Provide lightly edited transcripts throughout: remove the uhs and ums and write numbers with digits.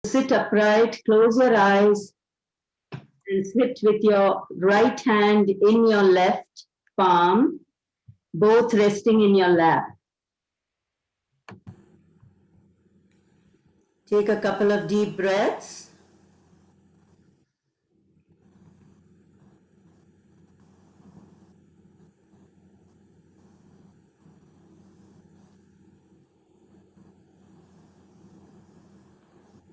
Sit upright, close your eyes, and sit with your right hand in your left palm, both resting in your lap. Take a couple of deep breaths.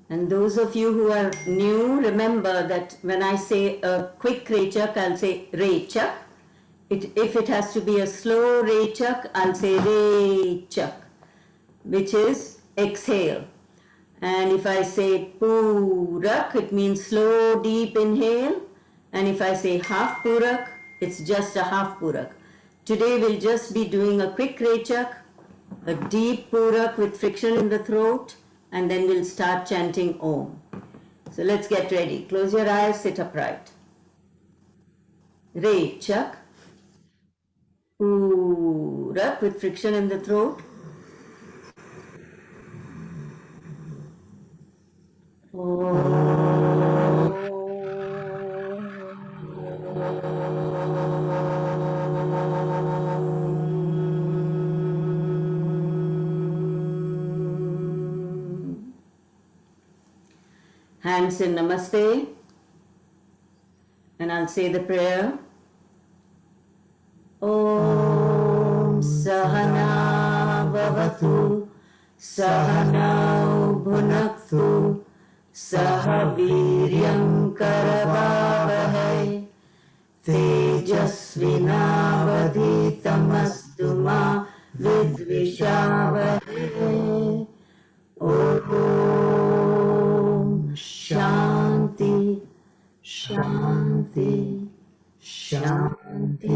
And those of you who are new, remember that when I say a quick rechak, I'll say rechak. If it has to be a slow rechak, I'll say rechak, which is exhale. And if I say purak, it means slow, deep inhale. And if I say half purak, it's just a half purak. Today we'll just be doing a quick rechak, a deep purak with friction in the throat, and then we'll start chanting Om. So let's get ready. Close your eyes, sit upright. Rechak, purak with friction in the throat. Hands in Namaste, and I'll say the prayer. Om Sahana Vavatu Sahana Bhunaktu Sahaviryam Karavavahai Tejasvinavaditamastu ma Vidvishavahai. Om Shanti Shanti Shanti.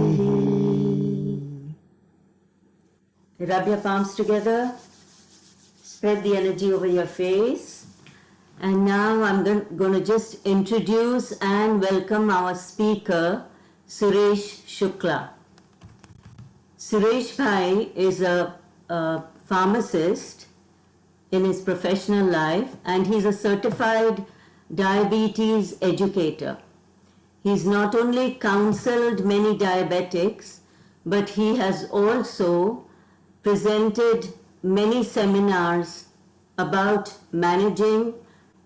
Rub your palms together, spread the energy over your face, and now I'm going to just introduce and welcome our speaker, Suresh Shukla. Suresh Bhai is a pharmacist in his professional life, and he's a certified diabetes educator. He's not only counseled many diabetics, but he has also presented many seminars about managing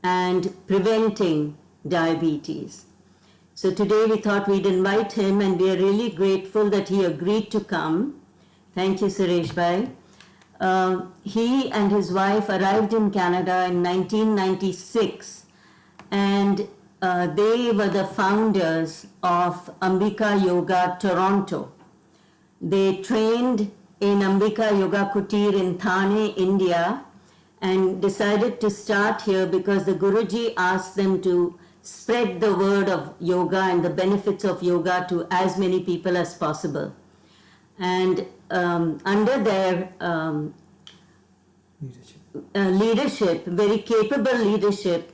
and preventing diabetes. So today we thought we'd invite him, and we are really grateful that he agreed to come. Thank you, Suresh Bhai. He and his wife arrived in Canada in 1996, and they were the founders of Ambika Yoga Toronto. They trained in Ambika Yoga Kutir in Thane, India, and decided to start here because the Guruji asked them to spread the word of yoga and the benefits of yoga to as many people as possible. And under their leadership, very capable leadership,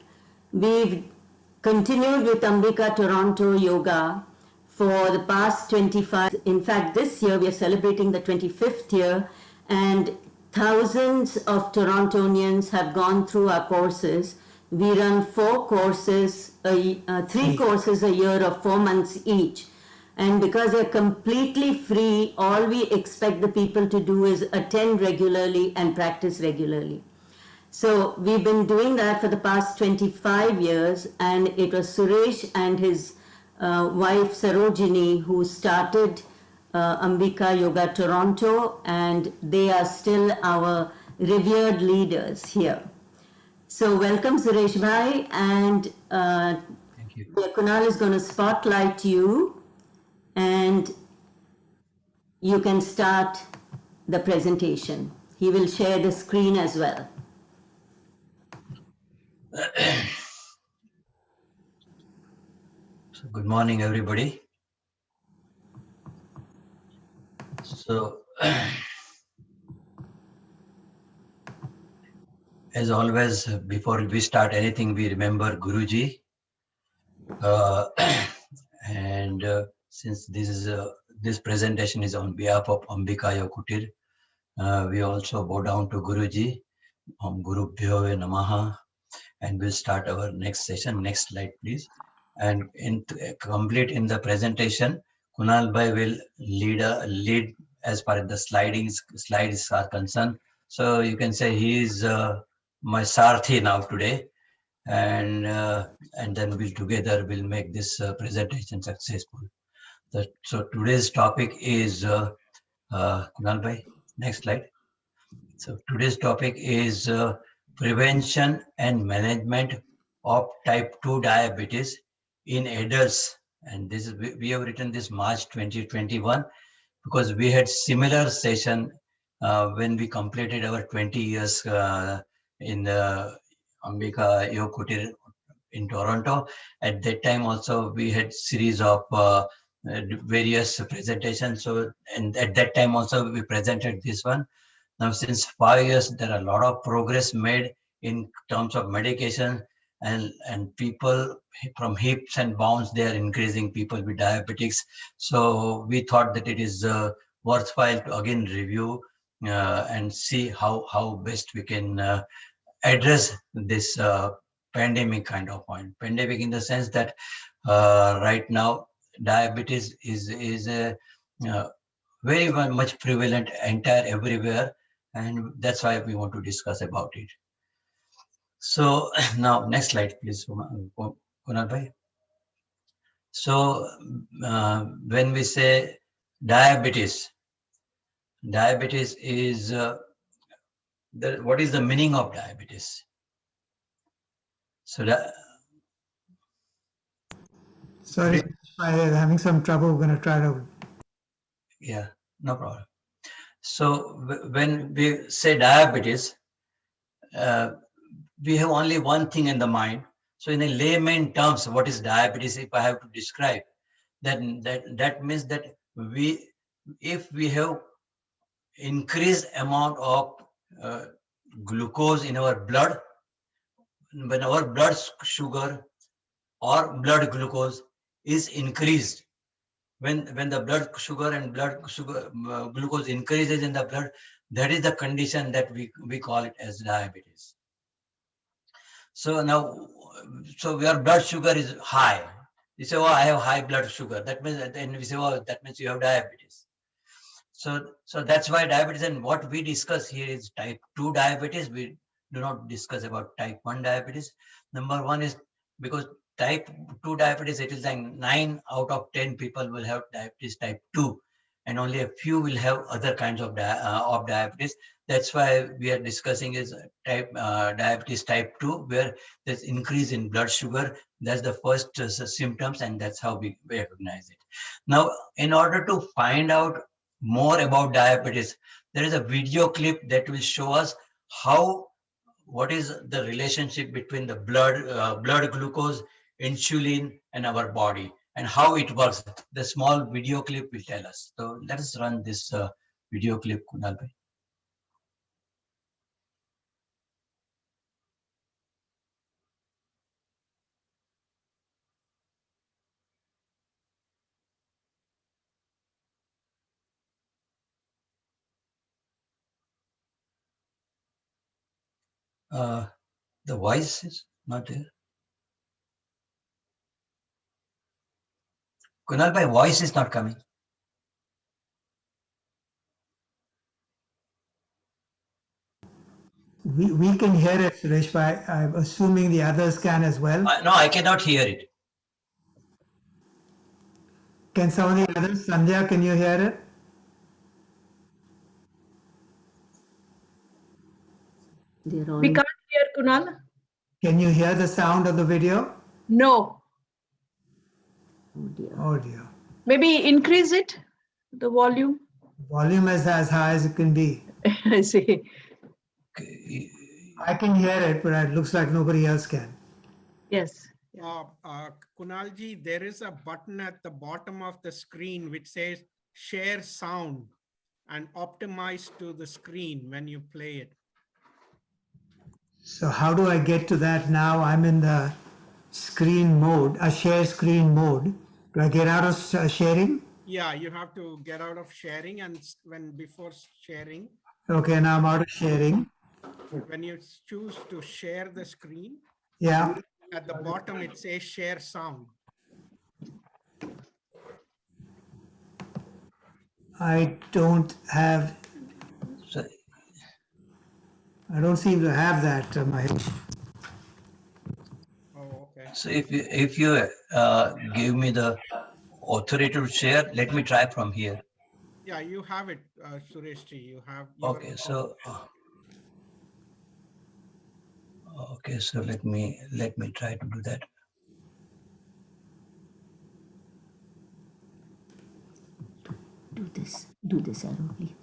we've continued with Ambika Toronto Yoga for the past 25. In fact, this year we are celebrating the 25th year, and thousands of Torontonians have gone through our courses. We run 4 courses, 3 courses a year of 4 months each. And because they're completely free, all we expect the people to do is attend regularly and practice regularly. So we've been doing that for the past 25 years, and it was Suresh and his wife Sarojini who started Ambika Yoga Toronto, and they are still our revered leaders here. So welcome, Suresh Bhai, and Thank you. Kunal is going to spotlight you, and you can start the presentation. He will share the screen as well. So good morning, everybody. So as always, before we start anything, we remember Guruji. And since this presentation is on behalf of Ambika Yoga Kutir, we also bow down to Guruji. Om Guru Bhyo Namaha. and we'll start our next session. Next slide, please. And complete in the presentation, Kunal Bhai will lead as far as the slides are concerned. So you can say he is my Sarthi now today, and then we'll make this presentation successful. So today's topic is Kunal Bhai. Next slide. So today's topic is prevention and management of type 2 diabetes in adults. And this is we have written this March 2021 because we had similar session when we completed our 20 years in Ambika Yoga Kutir in Toronto. At that time also we had series of various presentations. So and at that time also we presented this one. Now, since 5 years, there are a lot of progress made in terms of medication, and people from hips and bounds, they are increasing people with diabetics. So we thought that it is worthwhile to again review and see how best we can address this pandemic kind of point. Pandemic in the sense that right now diabetes is a very much prevalent entire everywhere, and that's why we want to discuss about it. So now next slide please, Kunal bhai. So when we say diabetes is what is the meaning of diabetes? So Sorry, I'm having some trouble. We're going to try to. Yeah, no problem. So when we say diabetes, we have only one thing in the mind. So in a layman terms, what is diabetes? If I have to describe, then that means that if we have increased amount of glucose in our blood, when our blood sugar or blood glucose is increased, when the blood sugar and glucose increases in the blood, that is the condition that we call it as diabetes. So now, so your blood sugar is high. You say, oh, I have high blood sugar. That means, then we say, oh, that means you have diabetes. So that's why diabetes, and what we discuss here is type 2 diabetes. We do not discuss about type 1 diabetes. Number one is because type 2 diabetes, it is like 9 out of 10 people will have diabetes type 2, and only a few will have other kinds of diabetes. That's why we are discussing is diabetes type 2, where there's increase in blood sugar. That's the first symptoms, and that's how we recognize it. Now, in order to find out more about diabetes, there is a video clip that will show us what is the relationship between the blood glucose, insulin, and our body, and how it works. The small video clip will tell us. So let us run this video clip, Kunal bhai. The voice is not there. Kunal bhai, voice is not coming. We can hear it, Suresh, but I'm assuming the others can as well. No, I cannot hear it. Can some of the others? Sandhya, can you hear it? They're We all can't hear Kunal. Can you hear the sound of the video? No. oh dear. Oh dear. Maybe increase it, the volume. Volume is as high as it can be. I see. Okay. I can hear it, but it looks like nobody else can. Yes. Kunalji, there is a button at the bottom of the screen which says share sound and optimize to the screen when you play it. So how do I get to that now? I'm in the screen mode, a share screen mode. Do I get out of sharing? Yeah, you have to get out of sharing, and before sharing. Okay, now I'm out of sharing. when you choose to share the screen, Yeah. at the bottom it says share sound. I don't So, I don't seem to have that, Mahesh. Oh, okay. so if you give me the authority to share, let me try from here. Yeah, you have it, Suresh ji. You have your. Okay, so okay, so let me try to do that. Do this arrow, please.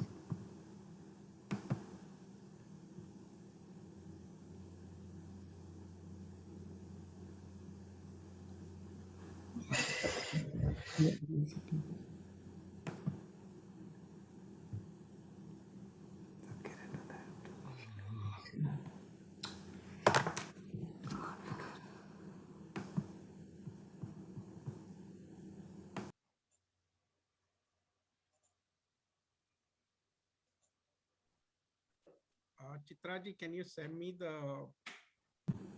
Chitra ji, can you send me the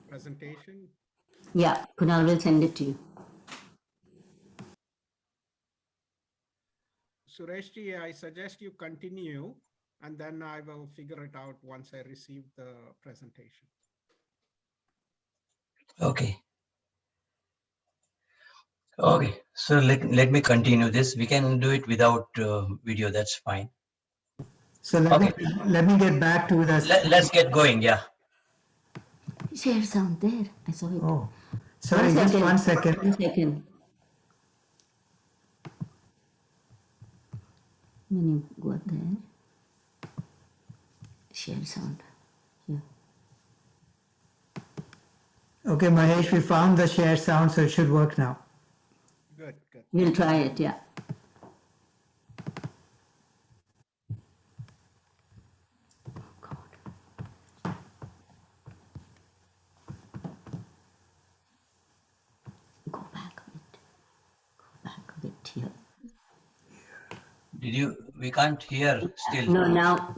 presentation? Yeah, Kunal will send it to you. Suresh ji, I suggest you continue, and then I will figure it out once I receive the presentation. Okay. Okay, so let me continue this. We can do it without video. That's fine. So let me get back to the. Let's get going. Yeah. Share sound there. I saw it. Oh, sorry, just 1 second. 1 second. When you go there, share sound. Here. Okay, Mahesh, we found the share sound, so it should work now. Good, good. We'll try it, yeah. Oh, God. Go back a bit. Go back a bit here. Did you? We can't hear still. No,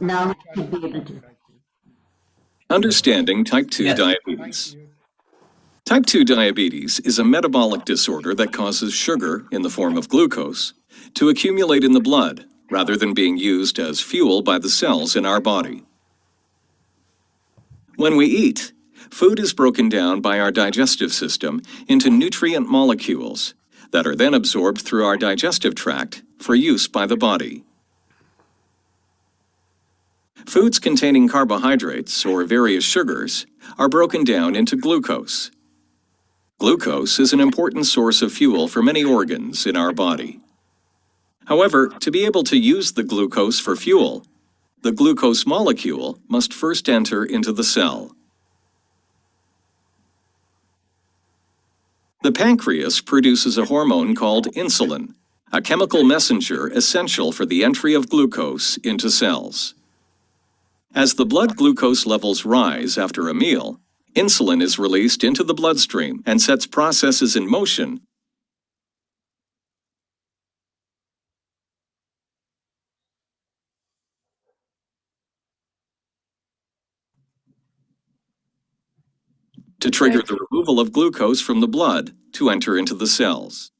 now we should be able to. Understanding type 2 Yes. diabetes. Thank you. Type 2 diabetes is a metabolic disorder that causes sugar in the form of glucose to accumulate in the blood rather than being used as fuel by the cells in our body. When we eat, food is broken down by our digestive system into nutrient molecules that are then absorbed through our digestive tract for use by the body. Foods containing carbohydrates or various sugars are broken down into glucose. Glucose is an important source of fuel for many organs in our body. However, to be able to use the glucose for fuel, the glucose molecule must first enter into the cell. The pancreas produces a hormone called insulin, a chemical messenger essential for the entry of glucose into cells. As the blood glucose levels rise after a meal, insulin is released into the bloodstream and sets processes in motion to trigger the removal of glucose from the blood to enter into the cells.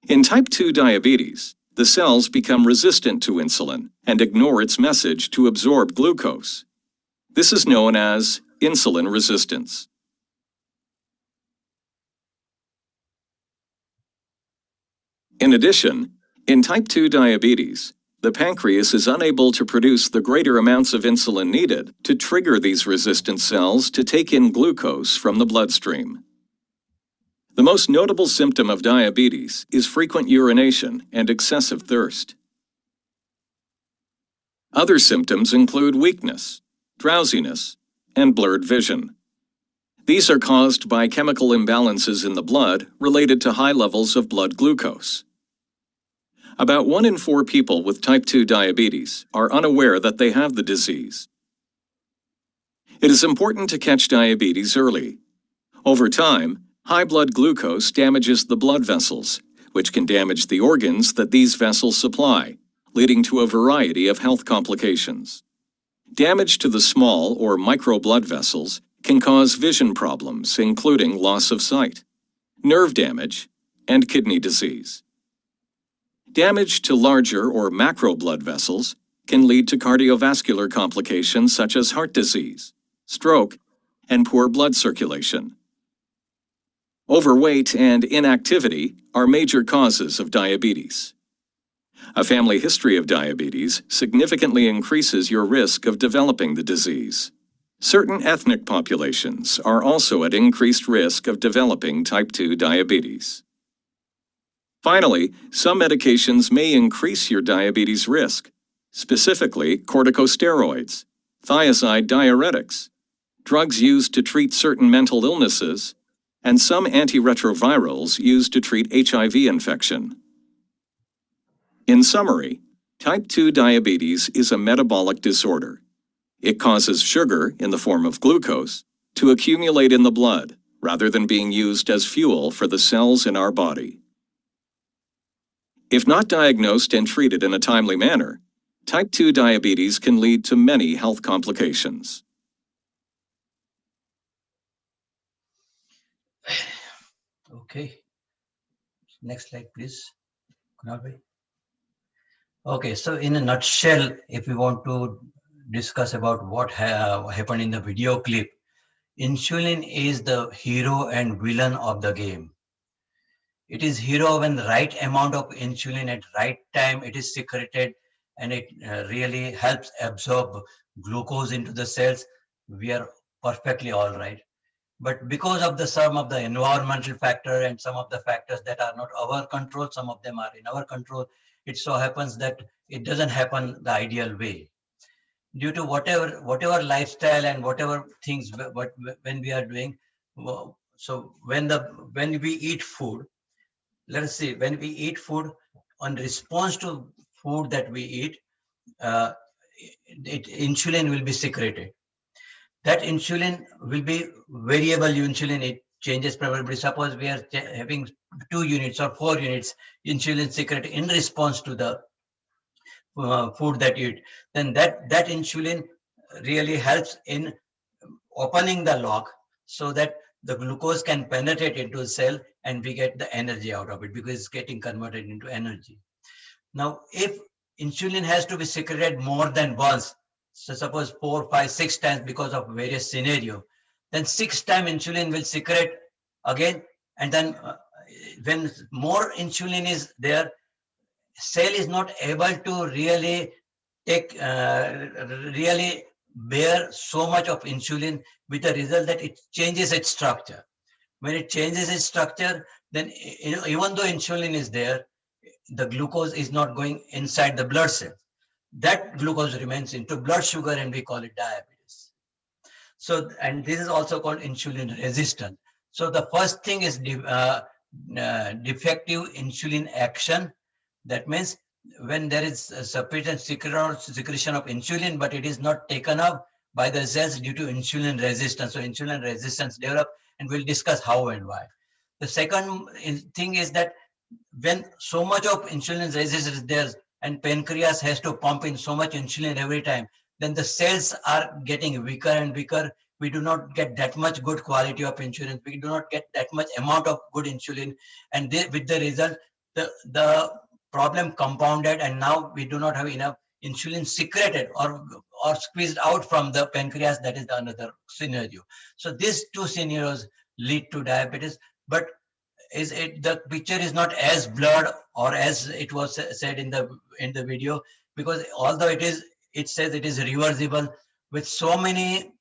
In type 2 diabetes, the cells become resistant to insulin and ignore its message to absorb glucose. This is known as insulin resistance. In addition, in type 2 diabetes, the pancreas is unable to produce the greater amounts of insulin needed to trigger these resistant cells to take in glucose from the bloodstream. The most notable symptom of diabetes is frequent urination and excessive thirst. Other symptoms include weakness, drowsiness, and blurred vision. These are caused by chemical imbalances in the blood related to high levels of blood glucose. About 1 in 4 people with type 2 diabetes are unaware that they have the disease. It is important to catch diabetes early. Over time, high blood glucose damages the blood vessels, which can damage the organs that these vessels supply, leading to a variety of health complications. Damage to the small or micro blood vessels can cause vision problems, including loss of sight, nerve damage, and kidney disease. Damage to larger or macro blood vessels can lead to cardiovascular complications such as heart disease, stroke, and poor blood circulation. Overweight and inactivity are major causes of diabetes. A family history of diabetes significantly increases your risk of developing the disease. Certain ethnic populations are also at increased risk of developing type 2 diabetes. Finally, some medications may increase your diabetes risk, specifically corticosteroids, thiazide diuretics, drugs used to treat certain mental illnesses, and some antiretrovirals used to treat HIV infection. In summary, type 2 diabetes is a metabolic disorder. It causes sugar, in the form of glucose, to accumulate in the blood rather than being used as fuel for the cells in our body. If not diagnosed and treated in a timely manner, type 2 diabetes can lead to many health complications. Okay. Next slide, please. Kunal bhai. Okay, so in a nutshell, if we want to discuss about what happened in the video clip, insulin is the hero and villain of the game. It is hero when the right amount of insulin at right time it is secreted, and it really helps absorb glucose into the cells. We are perfectly all right. But because of some of the environmental factor and some of the factors that are not our control, some of them are in our control, it so happens that it doesn't happen the ideal way. Due to whatever lifestyle and whatever things when we are doing, so when we eat food, let us see, when we eat food, on response to food that we eat, insulin will be secreted. That insulin will be variable insulin. It changes probably. Suppose we are having 2 units or 4 units insulin secreted in response to the food that you eat. Then that insulin really helps in opening the lock so that the glucose can penetrate into the cell and we get the energy out of it because it's getting converted into energy. Now, if insulin has to be secreted more than once, so suppose 4, 5, 6 times because of various scenario, then 6 times insulin will secrete again. And then when more insulin is there, cell is not able to really really bear so much of insulin, with the result that it changes its structure. When it changes its structure, then even though insulin is there, the glucose is not going inside the blood cells. That glucose remains into blood sugar and we call it diabetes. So, and this is also called insulin resistance. So the first thing is defective insulin action. That means when there is a sufficient secretion of insulin, but it is not taken up by the cells due to insulin resistance. So insulin resistance develops, and we'll discuss how and why. The second thing is that when so much of insulin resistance is there and pancreas has to pump in so much insulin every time, then the cells are getting weaker and weaker. We do not get that much good quality of insulin. We do not get that much amount of good insulin. And with the result, the problem compounded, and now we do not have enough insulin secreted or squeezed out from the pancreas. That is another scenario. So these 2 scenarios lead to diabetes, but the picture is not as blurred or as it was said in the video, because although it says it is reversible, with so many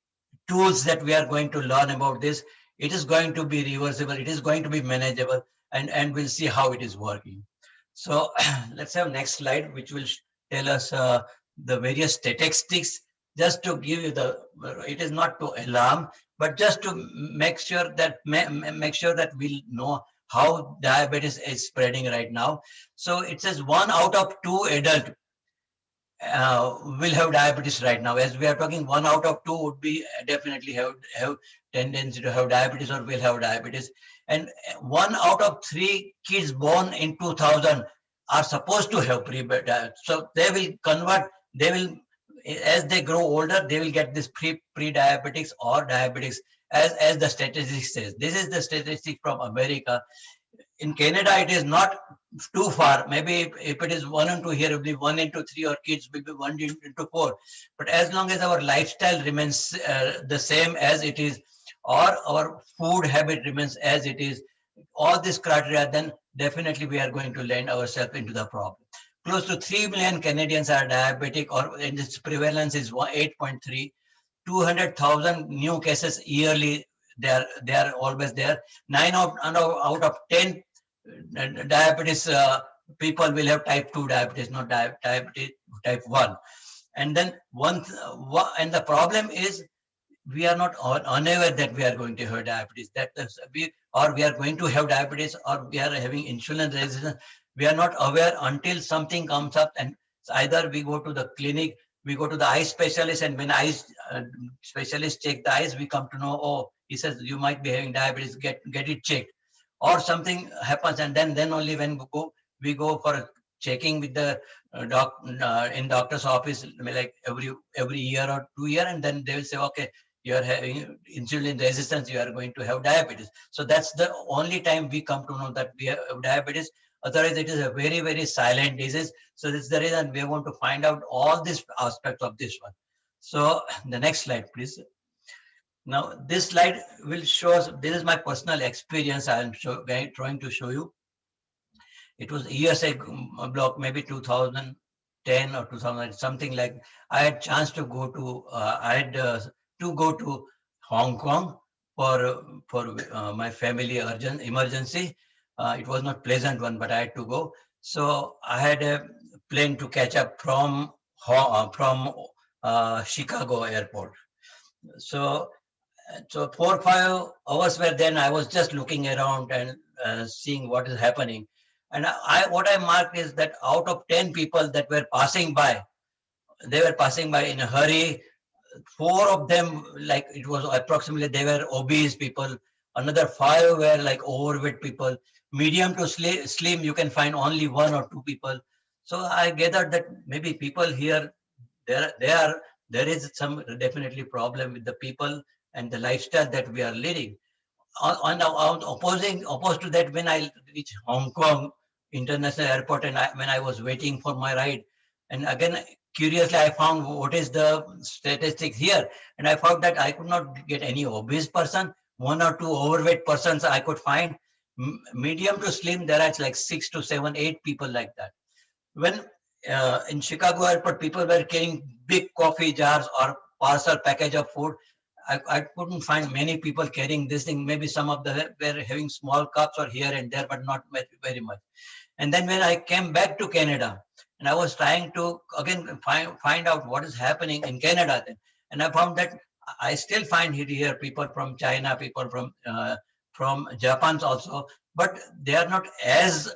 tools that we are going to learn about this, it is going to be reversible, it is going to be manageable, and we'll see how it is working. So let's have next slide, which will tell us the various statistics, just to give you it is not to alarm, but just to make sure that we know how diabetes is spreading right now. So it says 1 out of 2 adults will have diabetes right now. As we are talking, 1 out of 2 would be definitely have tendency to have diabetes or will have diabetes. And 1 out of 3 kids born in 2000 are supposed to have pre-diabetes. So they will convert, they will, as they grow older, they will get this pre-diabetics or diabetics, as the statistic says. This is the statistic from America. In Canada, it is not too far. Maybe if it is 1 into here, it will be 1 into 3, or kids will be 1 into 4. But as long as our lifestyle remains the same as it is, or our food habit remains as it is, all this criteria, then definitely we are going to land ourselves into the problem. Close to 3 million Canadians are diabetic, and its prevalence is 8.3. 200,000 new cases yearly. They are always there. 9 out of 10 diabetes people will have type 2 diabetes, not diabetes type 1. And then and the problem is, we are not unaware that we are going to have diabetes, we are going to have diabetes, or we are having insulin resistance. We are not aware until something comes up, and either we go to the clinic, we go to the eye specialist, and when eye specialist check the eyes, we come to know, oh, he says you might be having diabetes, get it checked. Or something happens, and then only when we go for checking with the in doctor's office, like every year or 2 year, and then they will say, okay, you are having insulin resistance, you are going to have diabetes. So that's the only time we come to know that we have diabetes. Otherwise, it is a very, very silent disease. So this is the reason we want to find out all these aspects of this one. So the next slide, please. Now, this slide will show us, this is my personal experience I am trying to show you. It was years ago, maybe 2010 or 2000, something like. I had chance to go to, to go to Hong Kong for my family emergency. It was not pleasant one, but I had to go. So I had a plane to catch up from Chicago airport. So 4 or 5 hours were then. I was just looking around and seeing what is happening. And what I marked is that out of 10 people that were passing by, they were passing by in a hurry. 4 of them, like it was approximately, they were obese people. Another 5 were like overweight people. Medium to slim, you can find only 1 or 2 people. So I gathered that maybe people here, there is some definitely problem with the people and the lifestyle that we are leading. Opposed to that, when I reached Hong Kong International Airport, and when I was waiting for my ride, and again, curiously, I found what is the statistic here, and I found that I could not get any obese person. 1 or 2 overweight persons I could find. Medium to slim, there are like 6 to 7, 8 people like that. When in Chicago airport, people were carrying big coffee jars or parcel package of food. I couldn't find many people carrying this thing. Maybe some of them were having small cups or here and there, but not very much. And then when I came back to Canada, and I was trying to again find out what is happening in Canada then, and I found that I still find here people from China, people from Japan also, but they are not as,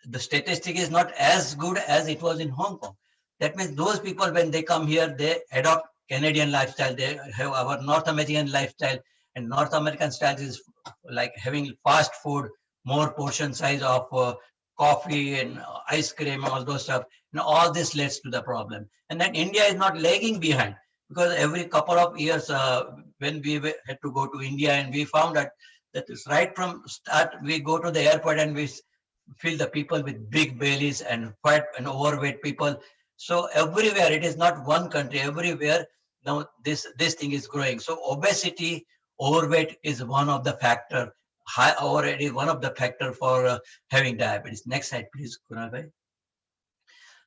the statistic is not as good as it was in Hong Kong. That means those people, when they come here, they adopt Canadian lifestyle, they have our North American lifestyle, and North American style is like having fast food, more portion size of coffee and ice cream, all those stuff. All this leads to the problem. And then India is not lagging behind, because every couple of years when we had to go to India, and we found that is right from start, we go to the airport and we feel the people with big bellies and fat and overweight people. So everywhere, it is not one country, everywhere now this thing is growing. So obesity, overweight is one of the factor. High already one of the factor for having diabetes. Next slide, please, Kunal bhai.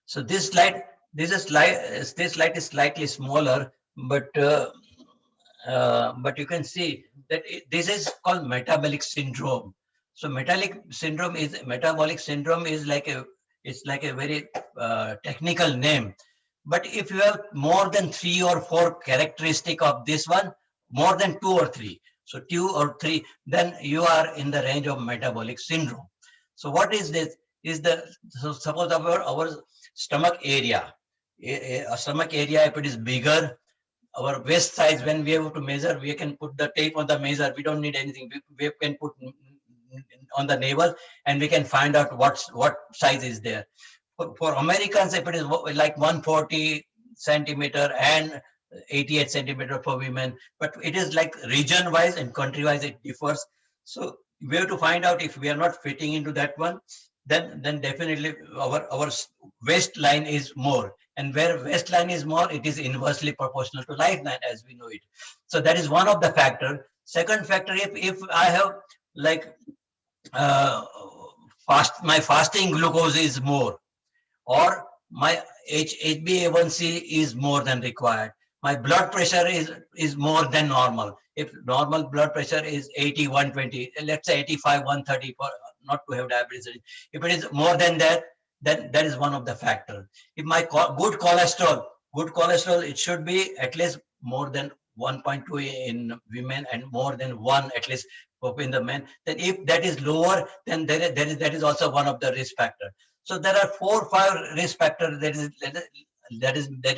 So this slide is slightly smaller, but you can see that this is called metabolic syndrome. So metabolic syndrome is like a very technical name. But if you have more than 3 or 4 characteristic of this one, more than 2 or 3, so 2 or 3, then you are in the range of metabolic syndrome. So what is this? So suppose our stomach area, stomach area, if it is bigger, our waist size, when we have to measure, we can put the tape on the measure. We don't need anything. We can put on the navel and we can find out what size is there. For Americans, if it is like 140 centimeter and 88 centimeter for women, but it is like region wise and country wise it differs. So we have to find out if we are not fitting into that one, then definitely our waistline is more, and where waistline is more, it is inversely proportional to lifeline as we know it. So that is one of the factor. Second factor, if I have like my fasting glucose is more, or my HbA1c is more than required, my blood pressure is more than normal. If normal blood pressure is 80, 120, let's say 85, 130 for not to have diabetes. If it is more than that, then that is one of the factors. If my good cholesterol, it should be at least more than 1.2 in women and more than 1 at least in the men. Then if that is lower, then that is also one of the risk factors. So there are 4 or 5 risk factors that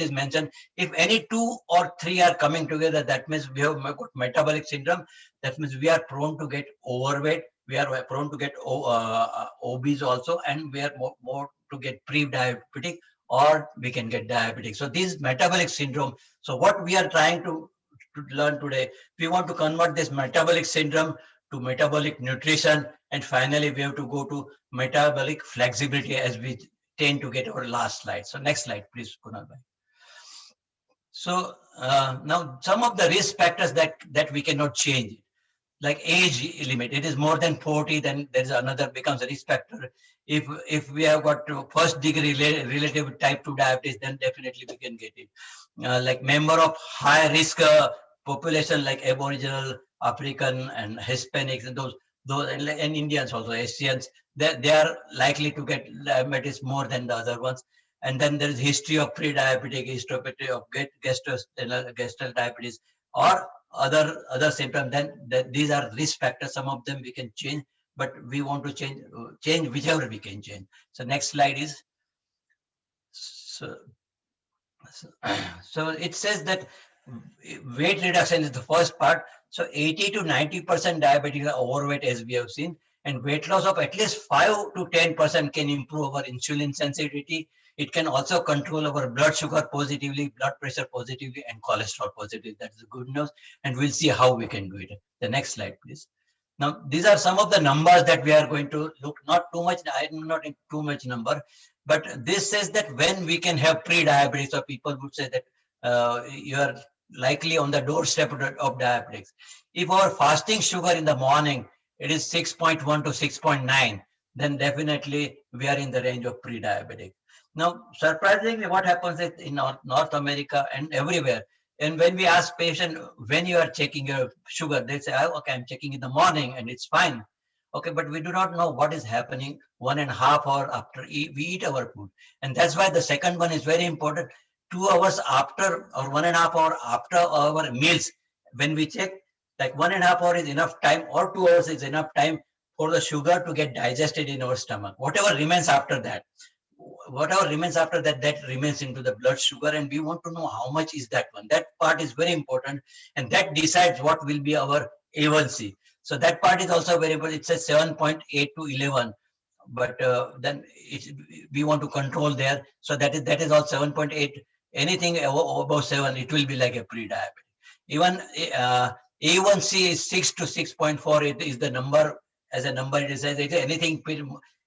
is mentioned. If any 2 or 3 are coming together, that means we have got metabolic syndrome. That means we are prone to get overweight. We are prone to get obese also, and we are more to get pre-diabetic, or we can get diabetic. So this metabolic syndrome. So what we are trying to learn today, we want to convert this metabolic syndrome to metabolic nutrition, and finally we have to go to metabolic flexibility, as we tend to get our last slide. So next slide, please, Kunal bhai. So now some of the risk factors that we cannot change, like age limit. It is more than 40, then there is another becomes a risk factor. If we have got first degree relative type 2 diabetes, then definitely we can get it. Like member of high risk population, like Aboriginal, African, and Hispanics, and those and Indians also, Asians, they are likely to get diabetes more than the other ones. And then there is history of pre-diabetic, history of gastral diabetes, or other symptoms. Then these are risk factors. Some of them we can change, but we want to change whichever we can change. So next slide is. So it says that weight reduction is the first part. So 80 to 90% diabetes are overweight, as we have seen, and weight loss of at least 5 to 10% can improve our insulin sensitivity. It can also control our blood sugar positively, blood pressure positively, and cholesterol positively. That's the good news, and we'll see how we can do it. The next slide, please. Now, these are some of the numbers that we are going to look. Not too much. I'm not in too much number, but this says that when we can have pre-diabetes, or people would say that you are likely on the doorstep of diabetics. If our fasting sugar in the morning, it is 6.1 to 6.9, then definitely we are in the range of pre-diabetic. Now, surprisingly, what happens is in North America and everywhere, and when we ask patient when you are checking your sugar, they say, oh, okay, I'm checking in the morning and it's fine. Okay, but we do not know what is happening 1.5 hours after we eat our food. And that's why the second one is very important. 2 hours after, or 1.5 hours after our meals, when we check, like 1.5 hours is enough time, or 2 hours is enough time for the sugar to get digested in our stomach. Whatever remains after that, that remains into the blood sugar, and we want to know how much is that one. That part is very important, and that decides what will be our A1C. So that part is also very important. It says 7.8 to 11, but then we want to control there. So that is all 7.8. Anything above 7, it will be like a pre-diabetic. Even A1C is 6 to 6.4. It is the number, as a number it says. Anything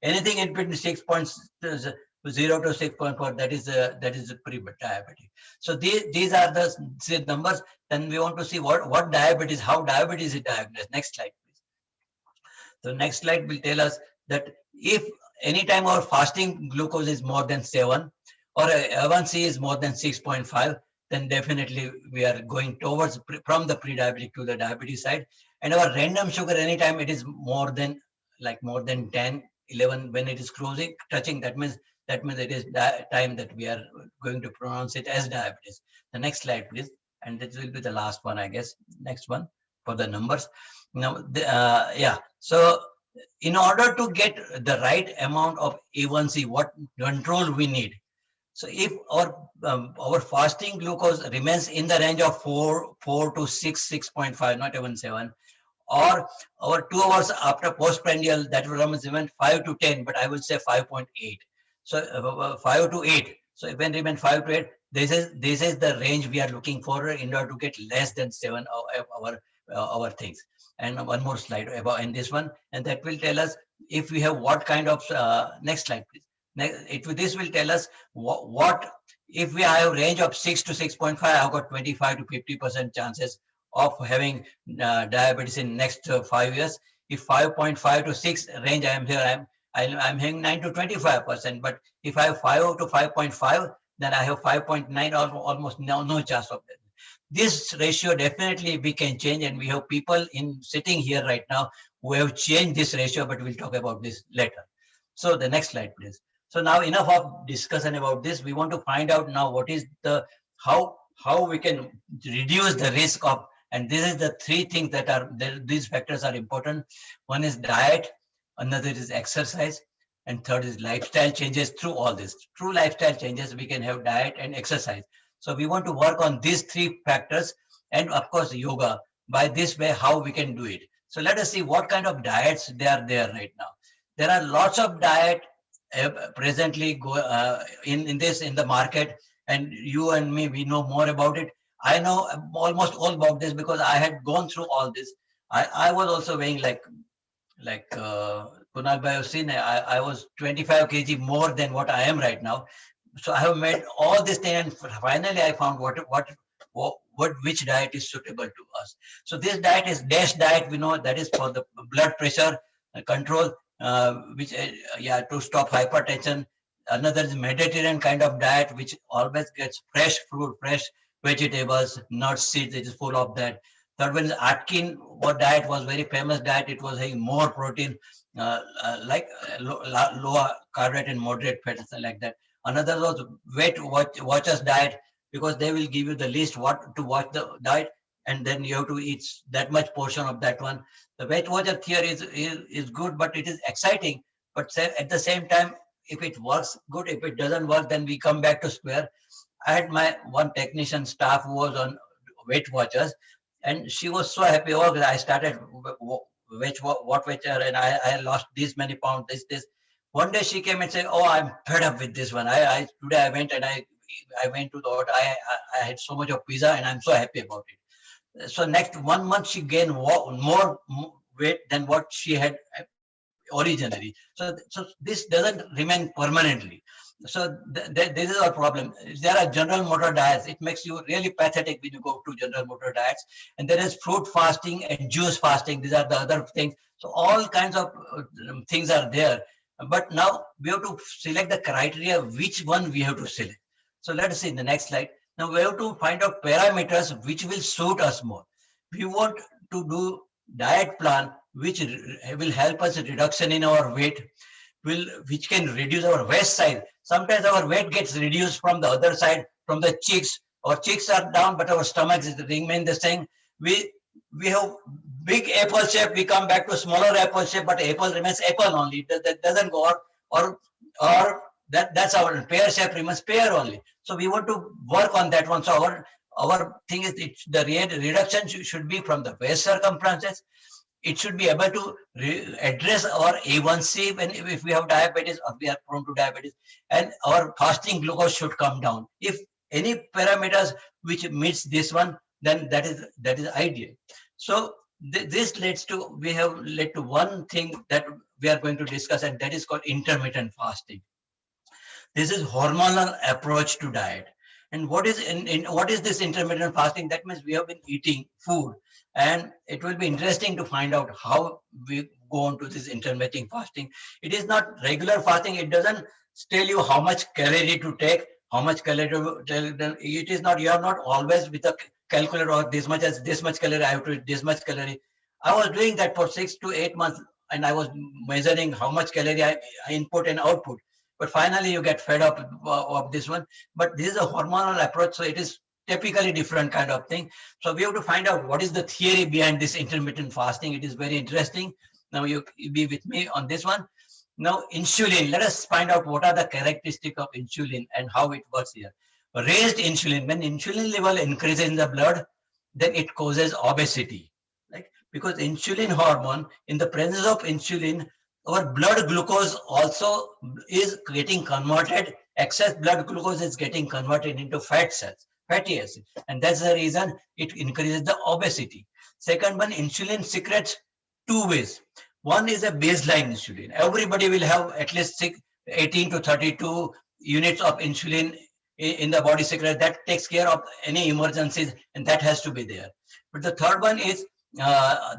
in between 6.0 to 6.4, that is a pre-diabetic. So these are the numbers. Then we want to see what diabetes, how diabetes is diagnosed. Next slide, please. The next slide will tell us that if anytime our fasting glucose is more than 7, or A1C is more than 6.5, then definitely we are going towards from the pre-diabetic to the diabetes side. And our random sugar, anytime it is more than 10, 11, when it is touching, that means it is time that we are going to pronounce it as diabetes. The next slide, please. And this will be the last one, I guess. Next one for the numbers. Now, so in order to get the right amount of A1C, what control we need, So if our fasting glucose remains in the range of 4 to 6.5, not even 7, or our 2 hours after postprandial, that will remain even 5 to 10, but I will say 5.8. So 5 to 8. So when remain 5 to 8, this is the range we are looking for in order to get less than 7 our things. And one more slide about in this one, and that will tell us if we have what kind of next slide, please. This will tell us what if we have a range of 6 to 6.5. I've got 25 to 50% chances of having diabetes in next 5 years. If 5.5 to 6 range I am here, I'm having 9 to 25%. But if I have 5 to 5.5, then I have 5.9, or almost no chance of that. This ratio definitely we can change, and we have people in sitting here right now who have changed this ratio, but we'll talk about this later. So the next slide, please. So now enough of discussion about this. We want to find out now what is the how we can reduce the risk of, and this is the 3 things that are there. These factors are important. One is diet, another is exercise, and third is lifestyle changes. Through all this, through lifestyle changes, we can have diet and exercise. So we want to work on these 3 factors, and of course yoga. By this way, how we can do it. So let us see what kind of diets they are there right now. There are lots of diet presently in the market, and you and me, we know more about it. I know almost all about this because I had gone through all this. I was also weighing like Kunal Bhai has seen. I was 25 kg more than what I am right now. So I have made all this thing, and finally I found which diet is suitable to us. So this diet is DASH diet. We know that is for the blood pressure control, which to stop hypertension. Another is Mediterranean kind of diet, which always gets fresh fruit, fresh vegetables, nuts, seeds. It is full of that. Third one is Atkins. What diet was very famous diet. It was having more protein, lower carbohydrate and moderate fat, like that. Another was Weight Watchers diet, because they will give you the list what to watch the diet, and then you have to eat that much portion of that one. The Weight Watcher theory is good, but it is exciting. But at the same time, if it works, good. If it doesn't work, then we come back to square. I had my one technician staff who was on Weight Watchers, and she was so happy. Oh, I started Weight Watcher, and I lost this many pounds. This. One day she came and said, "Oh, I'm fed up with this one. Today I went and I went to the order. I had so much of pizza, and I'm so happy about it." So next 1 month she gained more weight than what she had originally. So this doesn't remain permanently. So this is our problem. There are general motor diets. It makes you really pathetic when you go to general motor diets. And there is fruit fasting and juice fasting. These are the other things. So all kinds of things are there. But now we have to select the criteria, which one we have to select. So let us see in the next slide. Now we have to find out parameters which will suit us more. We want to do diet plan which will help us reduction in our weight, which can reduce our waist size. Sometimes our weight gets reduced from the other side, from the cheeks. Our cheeks are down, but our stomachs remain the same. We have big apple shape, we come back to smaller apple shape, but apple remains apple only. That doesn't go out, or that's our pear shape remains pear only. So we want to work on that one. So our thing is the reduction should be from the waist circumferences. It should be able to address our A1C if we have diabetes or we are prone to diabetes, and our fasting glucose should come down. If any parameters which meets this one, then that is ideal. So this we have led to one thing that we are going to discuss, and that is called intermittent fasting. This is hormonal approach to diet. And what is what is this intermittent fasting? That means we have been eating food, and it will be interesting to find out how we go on to this intermittent fasting. It is not regular fasting. It doesn't tell you how much calorie to take, how much calorie to take. It is not, you are not always with a calculator or this much calorie, I have to eat this much calorie. I was doing that for 6 to 8 months, and I was measuring how much calorie I input and output. But finally you get fed up of this one. But this is a hormonal approach, so it is typically different kind of thing. So we have to find out what is the theory behind this intermittent fasting. It is very interesting. Now you be with me on this one. Now, insulin, let us find out what are the characteristics of insulin and how it works here. Raised insulin, when insulin level increases in the blood, then it causes obesity. Like, because insulin hormone, in the presence of insulin, our blood glucose also is getting converted, excess blood glucose is getting converted into fat cells, fatty acid. And that's the reason it increases the obesity. Second one, insulin secretes two ways. One is a baseline insulin. Everybody will have at least 18 to 32 units of insulin in the body secret. That takes care of any emergencies, and that has to be there. But the third one is, the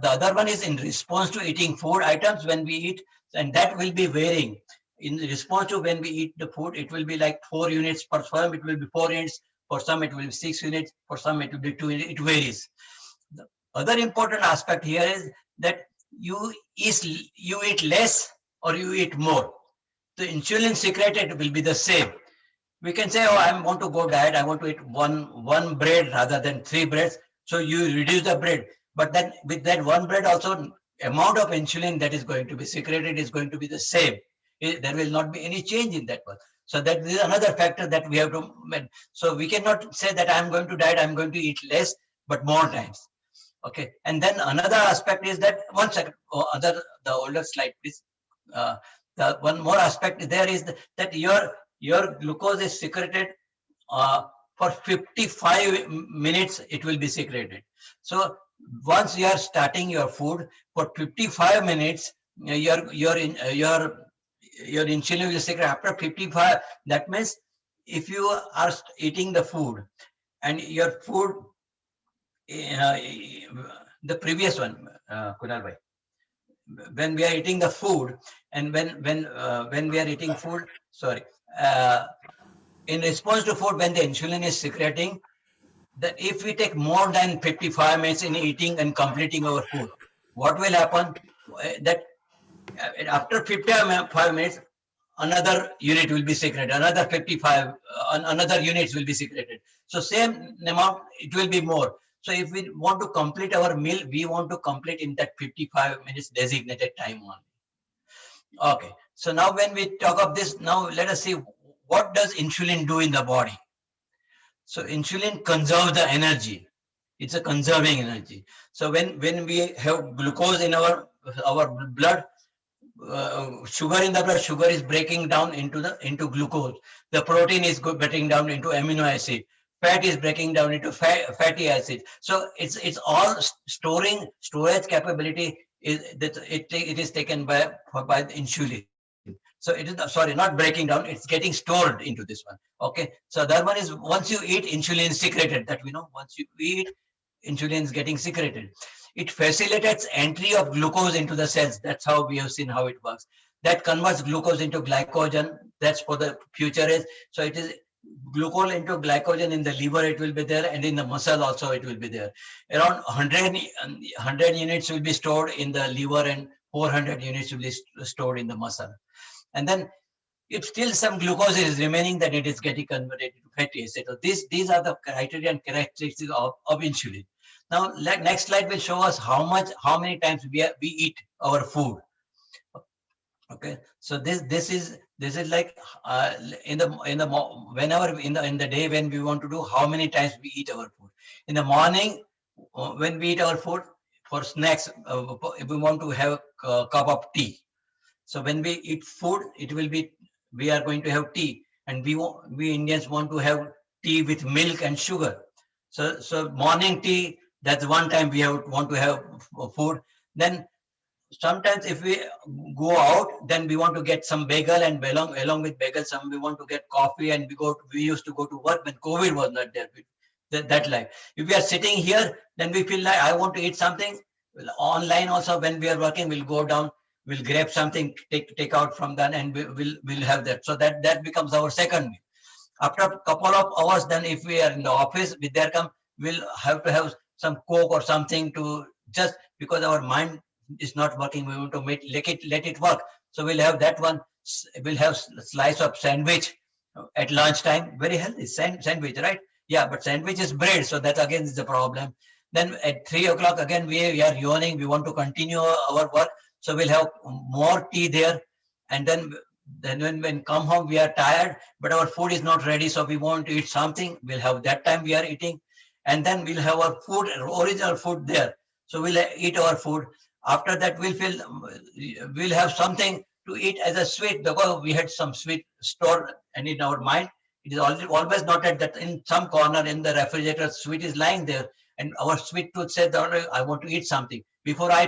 other one is in response to eating food items when we eat, and that will be varying. In response to when we eat the food, it will be like 4 units. For some, it will be 4 units. For some, it will be 6 units. For some, it will be 2 units. It varies. The other important aspect here is that you eat less or you eat more. The insulin secreted will be the same. We can say, oh, I want to go diet. I want to eat one bread rather than 3 breads. So you reduce the bread. But then with that 1 bread also, amount of insulin that is going to be secreted is going to be the same. There will not be any change in that one. So that is another factor that we have to. So we cannot say that I'm going to diet, I'm going to eat less, but more times. Okay. And then another aspect is that, one second, the older slide, please. The one more aspect there is that your glucose is secreted for 55 minutes. It will be secreted. So once you are starting your food, for 55 minutes, your insulin will secrete. After 55, that means if you are eating the food and your food, the previous one, Kunal bhai, when we are eating the food and when we are eating food, in response to food, when the insulin is secreting, that if we take more than 55 minutes in eating and completing our food, what will happen? That after 55 minutes, another unit will be secreted, another 55, another units will be secreted. So same amount, it will be more. So if we want to complete our meal, we want to complete in that 55 minutes designated time only. Okay. So now when we talk of this, now let us see what does insulin do in the body. So insulin conserves the energy. It's a conserving energy. So when we have glucose in our blood, sugar in the blood, sugar is breaking down into glucose. The protein is breaking down into amino acid. Fat is breaking down into fatty acid. So it's all storage capability it is taken by the insulin. So it is, sorry, not breaking down, it's getting stored into this one. Okay. So that one is, once you eat, insulin is secreted. That we know, once you eat, insulin is getting secreted. It facilitates entry of glucose into the cells. That's how we have seen how it works. That converts glucose into glycogen. That's for the future is. So it is glucose into glycogen in the liver, it will be there, and in the muscle also it will be there. Around 100 units will be stored in the liver and 400 units will be stored in the muscle. And then if still some glucose is remaining, then it is getting converted to fatty acid. So these are the criteria and characteristics of insulin. Now, next slide will show us how many times we eat our food. Okay, so this is like in the day when we want to do how many times we eat our food. In the morning, when we eat our food, for snacks, if we want to have a cup of tea. So when we eat food, we are going to have tea, and we Indians want to have tea with milk and sugar. So morning tea, that's one time we want to have food. Then sometimes if we go out, then we want to get some bagel, and along with bagel, we want to get coffee, and we used to go to work when COVID was not there. That life. If we are sitting here, then we feel like I want to eat something. Online also, when we are working, we'll go down, we'll grab something, take out from that, and we'll have that. So that becomes our second meal. After a couple of hours, then if we are in the office, we'll have to have some Coke or something to, just because our mind is not working, we want to let it work. So we'll have that one. We'll have a slice of sandwich at lunchtime. Very healthy sandwich, right? Yeah, but sandwich is bread, so that again is the problem. Then at 3 o'clock again we are yawning. We want to continue our work, so we'll have more tea there. and then when come home we are tired, but our food is not ready, so we want to eat something. We'll have that time we are eating, and then we'll have our food, original food there. So we'll eat our food. After that, we'll have something to eat as a sweet, because we had some sweet stored and in our mind. It is always noted that in some corner in the refrigerator, sweet is lying there, and our sweet tooth says, "Oh, I want to eat something. Before I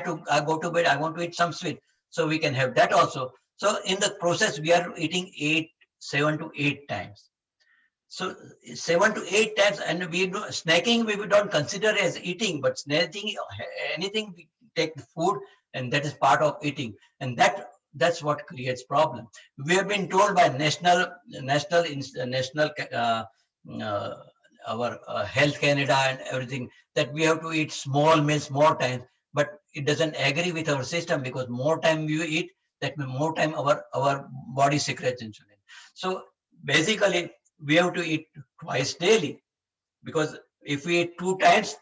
go to bed, I want to eat some sweet." So we can have that also. So in the process, we are eating 7 to 8 times. So 7 to 8 times, and snacking we don't consider as eating, but snacking, anything we take the food, and that is part of eating, and that's what creates problem. We have been told by national our Health Canada and everything, that we have to eat small meals more times, but it doesn't agree with our system, because more time you eat, that means more time our body secretes insulin. So basically we have to eat twice daily, because if we eat 2 times,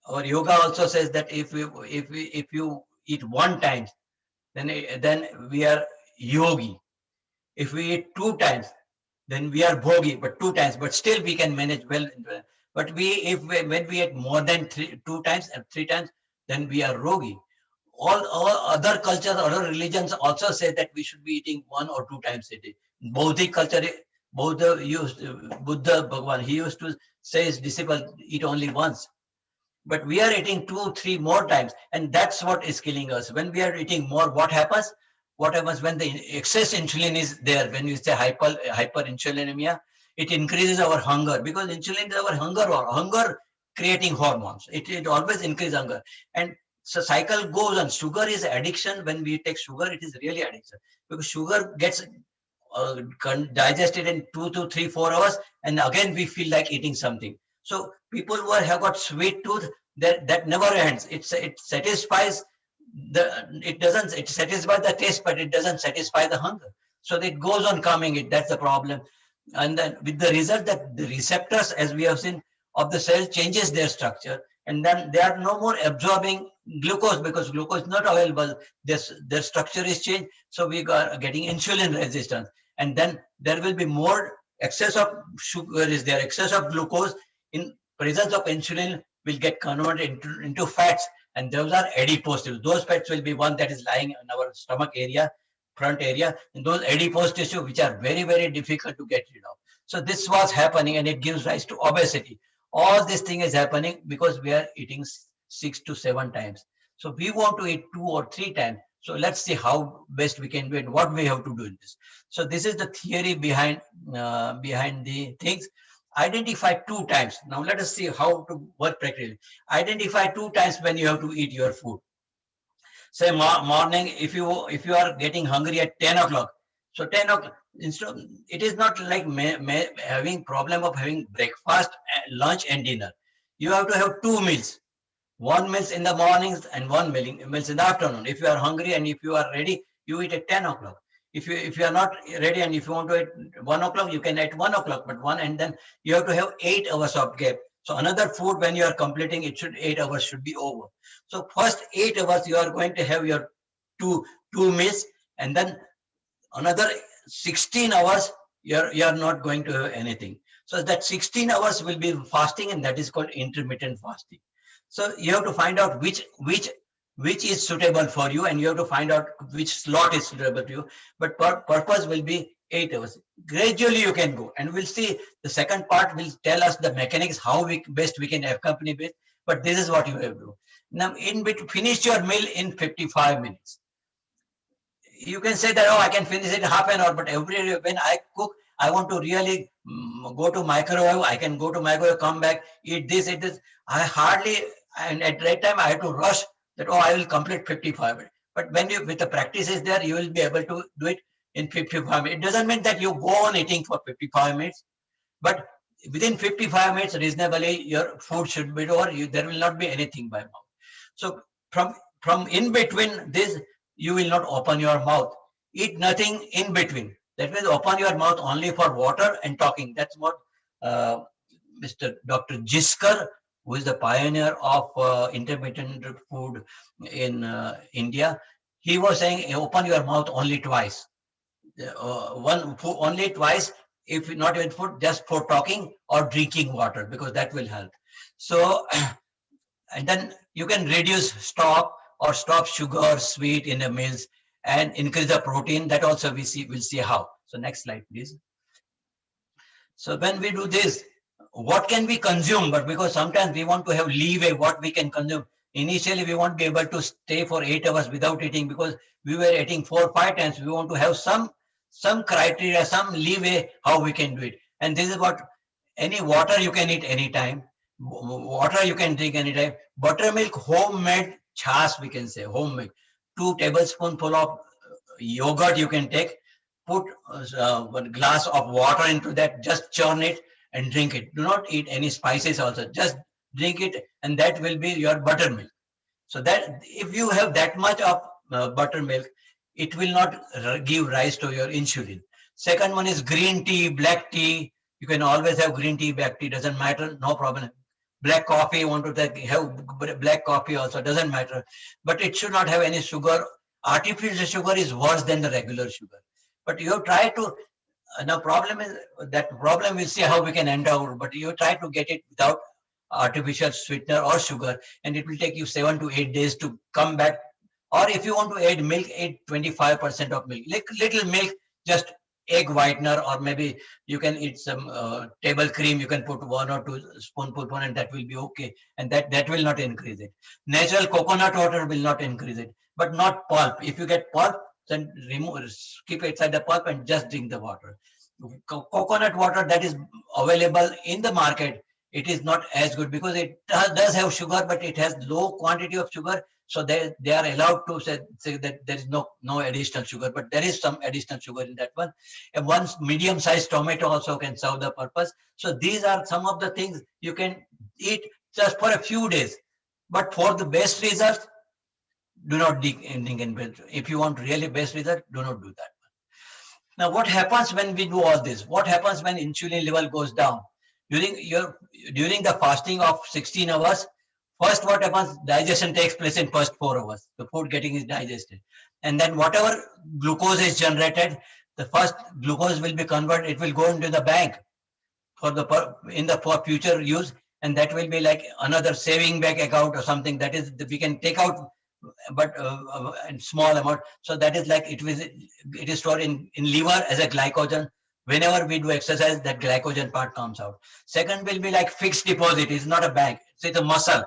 our yoga also says that if you eat 1 time, then we are yogi. If we eat 2 times, then we are bhogi, but 2 times, but still we can manage well. But when we eat more than 2 times and 3 times, then we are rogi. All other cultures, other religions also say that we should be eating 1 or 2 times a day. Bauddhic culture, Buddha Bhagwan, he used to say his disciple eat only once. But we are eating 2, 3 more times, and that's what is killing us. When we are eating more, what happens? What happens when the excess insulin is there? When you say hyperinsulinemia, it increases our hunger, because insulin is our hunger creating hormones. It always increases hunger, and so cycle goes on. Sugar is addiction. When we take sugar, it is really addiction, because sugar gets digested in 2 to 3, 4 hours, and again we feel like eating something. So people who have got sweet tooth, that never ends. It satisfies it satisfies the taste, but it doesn't satisfy the hunger. So it goes on coming. That's the problem. And then with the result that the receptors, as we have seen, of the cell changes their structure, and then they are no more absorbing glucose, because glucose is not available. Their structure is changed. So we are getting insulin resistance, and then there will be more excess of sugar is there, excess of glucose in presence of insulin will get converted into fats, and those are adipose tissue. Those fats will be one that is lying in our stomach area, front area, and those adipose tissue which are very, very difficult to get rid of. So this was happening, and it gives rise to obesity. All this thing is happening because we are eating 6 to 7 times. So we want to eat 2 or 3 times. So let's see how best we can do it, what we have to do in this. So this is the theory behind the things. Identify 2 times. Now let us see how to work practically. Identify 2 times when you have to eat your food. Say morning, if you are getting hungry at 10 o'clock. So 10 o'clock, it is not like having problem of having breakfast, lunch and dinner. You have to have 2 meals. 1 meal in the mornings and 1 meal in the afternoon. If you are hungry and if you are ready, you eat at 10 o'clock. If you are not ready and if you want to eat 1 o'clock, you can eat 1 o'clock, but and then you have to have 8 hours of gap. So another food, when you are completing, 8 hours should be over. So first 8 hours you are going to have your two meals, and then another 16 hours you are not going to have anything. So that 16 hours will be fasting, and that is called intermittent fasting. So you have to find out which is suitable for you, and you have to find out which slot is suitable to you. But purpose will be 8 hours. Gradually you can go, and we'll see the second part will tell us the mechanics, how best we can accompany this. But this is what you have to do. Now, finish your meal in 55 minutes. You can say that, oh, I can finish it in half an hour, but every day when I cook, I want to really go to microwave. I can go to microwave, come back, eat this. I hardly, and at that time I have to rush that, oh, I will complete 55 minutes. But when with the practice is there, you will be able to do it in 55 minutes. It doesn't mean that you go on eating for 55 minutes, but within 55 minutes, reasonably, your food should be over. There will not be anything by mouth. So from in between this, you will not open your mouth. Eat nothing in between. That means open your mouth only for water and talking. That's what Mr. Dr. Jiskar, who is the pioneer of intermittent food in India, he was saying, open your mouth only twice. only twice, if not with food, just for talking or drinking water, because that will help. So, and then you can reduce stop sugar, sweet in the meals, and increase the protein. That also we'll see how. So next slide, please. So when we do this, what can we consume? But because sometimes we want to have leeway, what we can consume. Initially, we won't be able to stay for 8 hours without eating, because we were eating 4 or 5 times. We want to have some criteria, some leeway how we can do it. And this is what, any water you can eat anytime. Water you can drink anytime. Buttermilk, homemade chas, we can say, homemade. 2 tablespoonful of yogurt you can take. Put 1 glass of water into that, just churn it and drink it. Do not eat any spices also. Just drink it, and that will be your buttermilk. So that if you have that much of buttermilk, it will not give rise to your insulin. Second one is green tea, black tea. You can always have green tea, black tea, doesn't matter, no problem. Black coffee, you want to have black coffee also, doesn't matter. But it should not have any sugar. Artificial sugar is worse than the regular sugar. But you try to, the problem is, that problem we'll see how we can endeavor, but you try to get it without artificial sweetener or sugar, and it will take you 7 to 8 days to come back. Or if you want to add milk, add 25% of milk. Little milk, just egg whitener, or maybe you can eat some table cream. You can put 1 or 2 spoonful, and that will be okay. And that will not increase it. Natural coconut water will not increase it, but not pulp. If you get pulp, then keep it inside the pulp and just drink the water. Coconut water that is available in the market, it is not as good, because it does have sugar, but it has low quantity of sugar. So they are allowed to say that there is no additional sugar, but there is some additional sugar in that one. And one medium-sized tomato also can serve the purpose. So these are some of the things you can eat just for a few days. But for the best results, do not dig anything in bed. If you want really best result, do not do that. Now, what happens when we do all this? What happens when insulin level goes down? During the fasting of 16 hours, first what happens, digestion takes place in first 4 hours. The food getting is digested. And then whatever glucose is generated, the first glucose will be converted. It will go into the bank for future use. And that will be like another saving bank account or something. That is, we can take out, but in small amount. So that is like it is stored in liver as a glycogen. Whenever we do exercise, that glycogen part comes out. Second will be like fixed deposit. It's not a bank. It's a muscle.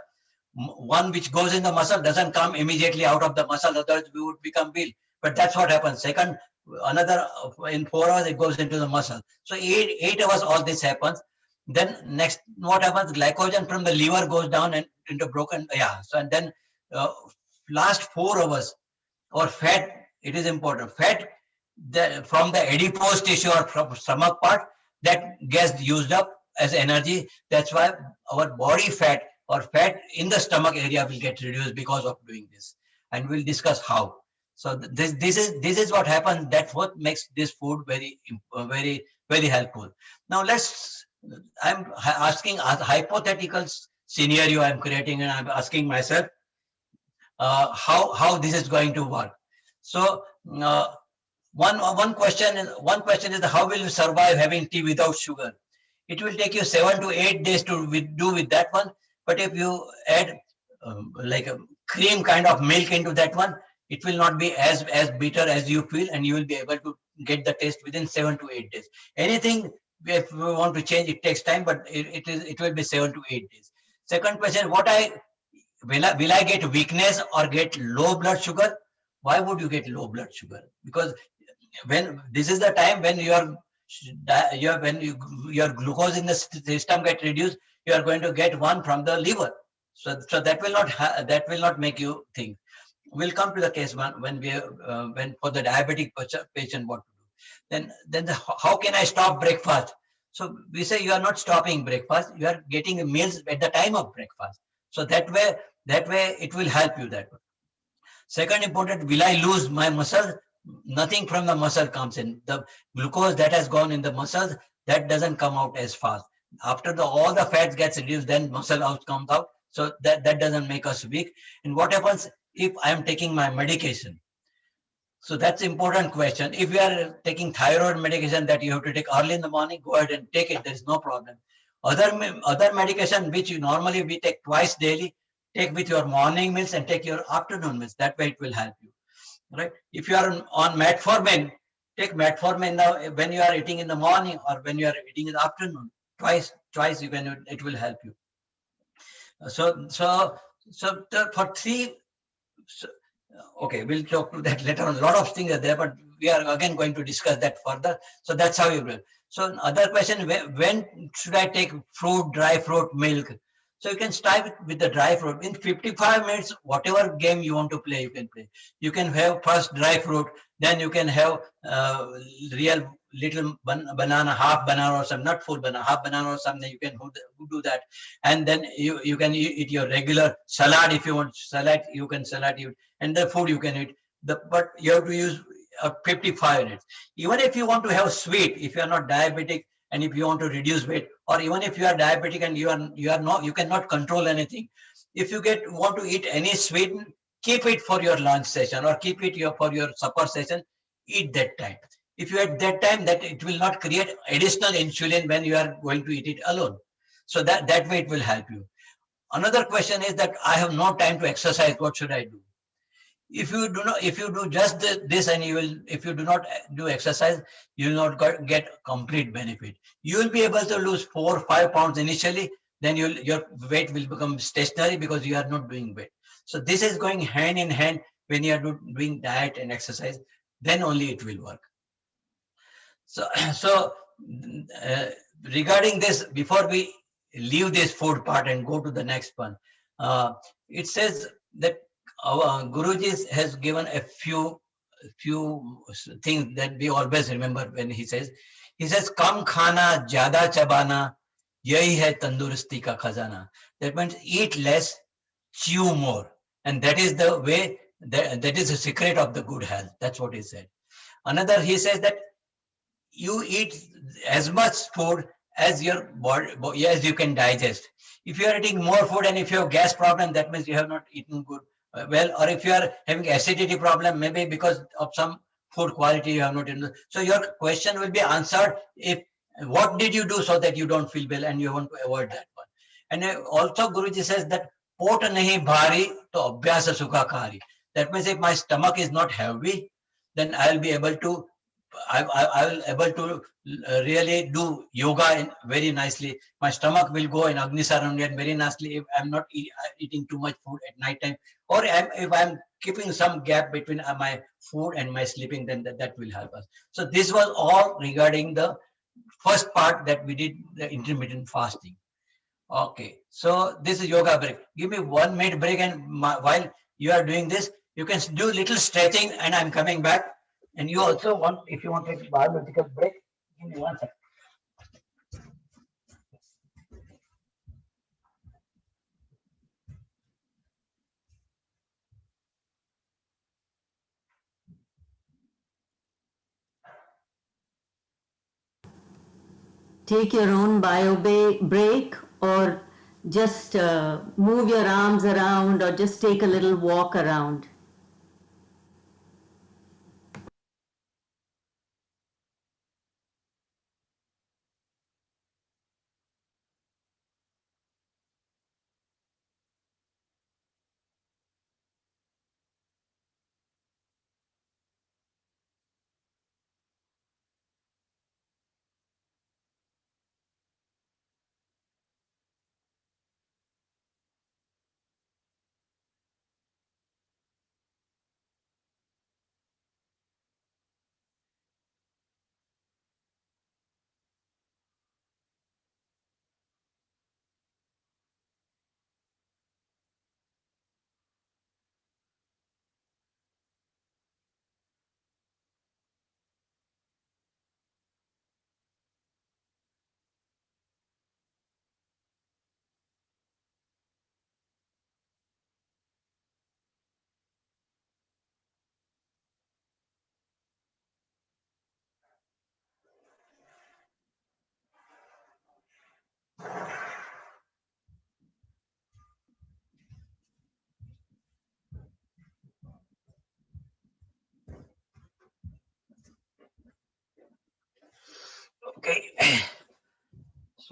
One which goes in the muscle doesn't come immediately out of the muscle. Otherwise, we would become ill. But that's what happens. Second, another in 4 hours it goes into the muscle. So 8 hours all this happens. Then next, what happens? Glycogen from the liver goes down and into broken. Yeah. So and then last 4 hours, or fat. It is important. Fat from the adipose tissue or from stomach part, that gets used up as energy. That's why our body fat or fat in the stomach area will get reduced because of doing this, and we'll discuss how. So this is what happens. That's what makes this food very helpful. Now I'm asking a hypothetical scenario I'm creating, and I'm asking myself how this is going to work. So one question is how will you survive having tea without sugar? It will take you 7 to 8 days to do with that one. But if you add like a cream kind of milk into that one, it will not be as bitter as you feel, and you will be able to get the taste within 7 to 8 days. Anything, if we want to change, it takes time, but it will be 7 to 8 days. Second question, will I get weakness or get low blood sugar? Why would you get low blood sugar? Because when this is the time when your glucose in the system get reduced, you are going to get one from the liver. So that will not make you think. We'll come to the case when for the diabetic patient what to do. Then how can I stop breakfast? So we say you are not stopping breakfast. You are getting meals at the time of breakfast. So that way it will help you that way. Second important, will I lose my muscle? Nothing from the muscle comes in. The glucose that has gone in the muscles, that doesn't come out as fast. After all the fats gets reduced, then muscle out comes out. So that doesn't make us weak. And what happens if I am taking my medication? So that's important question. If you are taking thyroid medication that you have to take early in the morning, go ahead and take it. There is no problem. Other medication which you normally we take twice daily, take with your morning meals and take your afternoon meals. That way it will help you. Right? If you are on metformin, take metformin when you are eating in the morning or when you are eating in the afternoon. Twice you can. It will help you. For three. So, okay, we'll talk to that later on. A lot of things are there, but we are again going to discuss that further. So that's how you will. So other question: when should I take fruit, dry fruit, milk? So you can start with the dry fruit. In 55 minutes, whatever game you want to play, you can play. You can have first dry fruit, then you can have real little banana, half banana or some, not full banana, half banana or something. You can do that, and then you can eat your regular salad. If you want salad, you can salad it, and the food you can eat. But you have to use 55 minutes. Even if you want to have sweet, if you are not diabetic, and if you want to reduce weight, or even if you are diabetic and you cannot control anything, if you want to eat any sweet, keep it for your lunch session or keep it for your supper session. Eat that time. If you at that time, that it will not create additional insulin when you are going to eat it alone. So that way it will help you. Another question is that I have no time to exercise. What should I do? If you do just this and if you do not do exercise, you will not get complete benefit. You will be able to lose 4 or 5 pounds initially, then your weight will become stationary because you are not doing weight. So this is going hand in hand. When you are doing diet and exercise, then only it will work. So uh, regarding this, before we leave this food part and go to the next one, it says that our Guruji has given a few things that we always remember when he says, "Kam khana, jyada chabana, yahi hai tandurusti ka khazana." That means eat less, chew more, and that is the way. That is the secret of the good health. That's what he said. Another, he says that you eat as much food as your body as you can digest. If you are eating more food and if you have gas problem, that means you have not eaten good well. Or if you are having acidity problem, maybe because of some food quality you have not eaten. So your question will be answered if what did you do so that you don't feel well and you want to avoid that one. And also Guruji says that pot nahi bhari to abhyasa sukha khari. That means if my stomach is not heavy, then I'll be able to I will able to really do yoga very nicely. My stomach will go in Agni Sarandyan very nicely if I'm not eating too much food at night time, or if I'm keeping some gap between my food and my sleeping, then that will help us. So this was all regarding the first part that we did, the intermittent fasting. Okay, so this is yoga break. Give me 1 minute break, and while you are doing this, you can do little stretching, and I'm coming back. And you also want, if you want to take a biological break, give me 1 second. Take your own break, or just move your arms around, or just take a little walk around.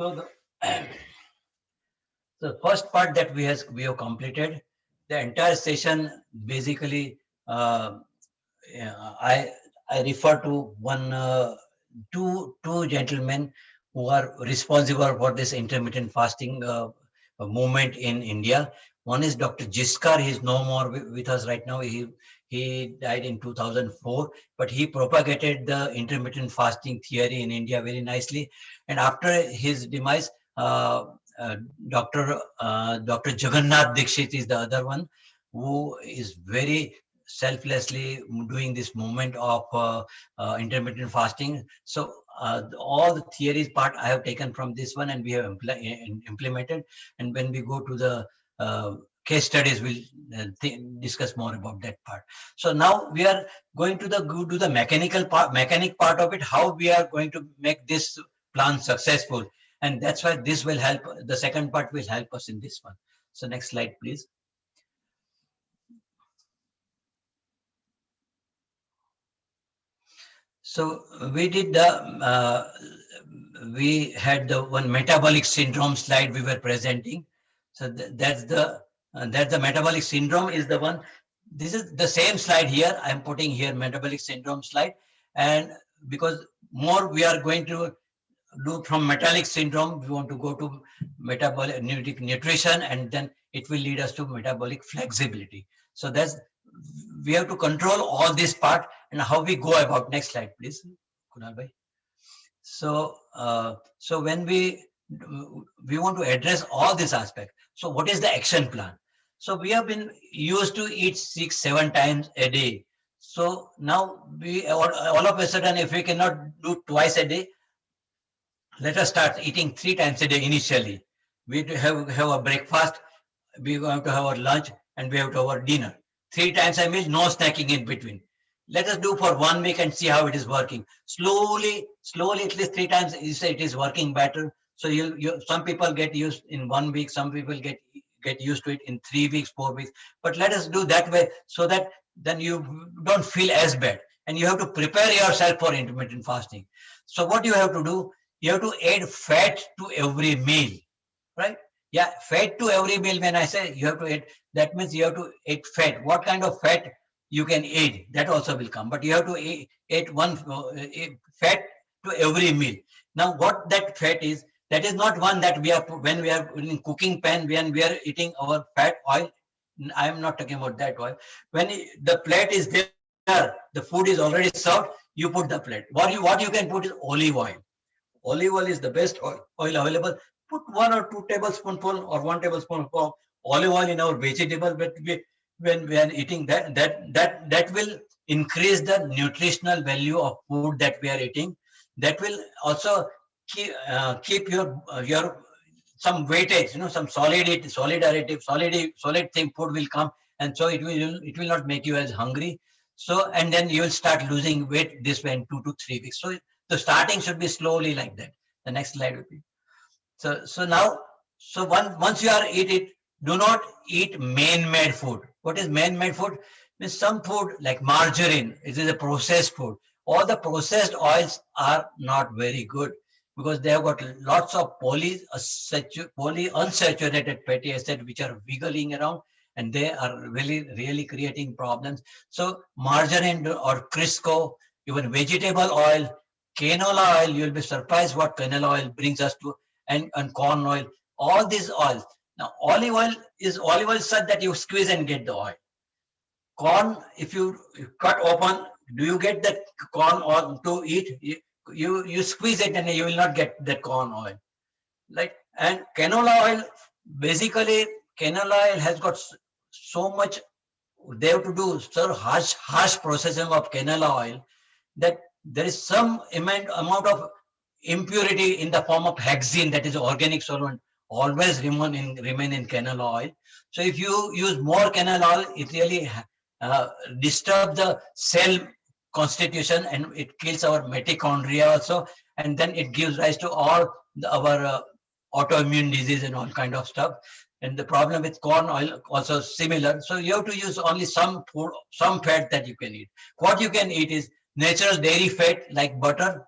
So the first part that we have completed, the entire session basically. I refer to two gentlemen who are responsible for this intermittent fasting movement in India. One is Dr. Jiskar. He is no more with us right now. He died in 2004, but he propagated the intermittent fasting theory in India very nicely. And after his demise, uh, uh, Dr. Jagannath Dikshit is the other one, who is very selflessly doing this movement of intermittent fasting. So all the theories part I have taken from this one, and we have implemented. And when we go to the case studies, we'll discuss more about that part. So now we are going to do the mechanic part of it, how we are going to make this plan successful. And that's why this will help. The second part will help us in this one. So next slide, please. So we did we had the one metabolic syndrome slide we were presenting. So that's the metabolic syndrome is the one. This is the same slide here. I'm putting here metabolic syndrome slide, and because more we are going to do from metabolic syndrome, we want to go to metabolic nutrition, and then it will lead us to metabolic flexibility. So that's, we have to control all this part, and how we go about. Next slide, please, Kunal bhai. So so when we want to address all this aspect, so what is the action plan? So we have been used to eat 6-7 times a day. So now we all of a sudden, if we cannot do twice a day, let us start eating 3 times a day initially. We have a breakfast, we have to have our lunch, and we have to have our dinner. 3 times a meal, no snacking in between. Let us do for 1 week and see how it is working. Slowly, at least 3 times, you say it is working better. So some people get used in 1 week, some people get used to it in 3 weeks, 4 weeks. But let us do that way, so that then you don't feel as bad. And you have to prepare yourself for intermittent fasting. So what you have to do, you have to add fat to every meal, right? Yeah, fat to every meal. When I say you have to add, that means you have to add fat. What kind of fat you can add, that also will come. But you have to add one fat to every meal. Now, what that fat is, that is not one that we are, when we are in cooking pan, when we are eating our fat oil. I am not talking about that oil. When the plate is there, the food is already served, you put the plate. What you can put is olive oil. Olive oil is the best oil available. Put 1 or 2 tablespoonful or 1 tablespoon of olive oil in our vegetable. But when we are eating that will increase the nutritional value of food that we are eating. That will also keep your some weightage, some solid thing food will come, and so it will not make you as hungry. So, and then you will start losing weight this way in 2 to 3 weeks. So the starting should be slowly like that. The next slide will be. So now, so once you are eat it, do not eat man-made food. What is man-made food? Means some food like margarine, it is a processed food. All the processed oils are not very good, because they have got lots of polyunsaturated fatty acids which are wiggling around, and they are really creating problems. So margarine or Crisco, even vegetable oil, canola oil, you'll be surprised what canola oil brings us to, and corn oil, all these oils. Now, olive oil is such that you squeeze and get the oil. Corn, if you cut open, do you get that corn oil to eat? You squeeze it and you will not get that corn oil. Like, and canola oil, basically canola oil has got so much, they have to do so harsh processing of canola oil, that there is some amount of impurity in the form of hexane, that is organic solvent, always remain in canola oil. So if you use more canola oil, it really disturbs the cell constitution, and it kills our mitochondria also, and then it gives rise to all our autoimmune disease and all kind of stuff. And the problem with corn oil also similar. So you have to use only some food, some fat that you can eat. What you can eat is natural dairy fat like butter.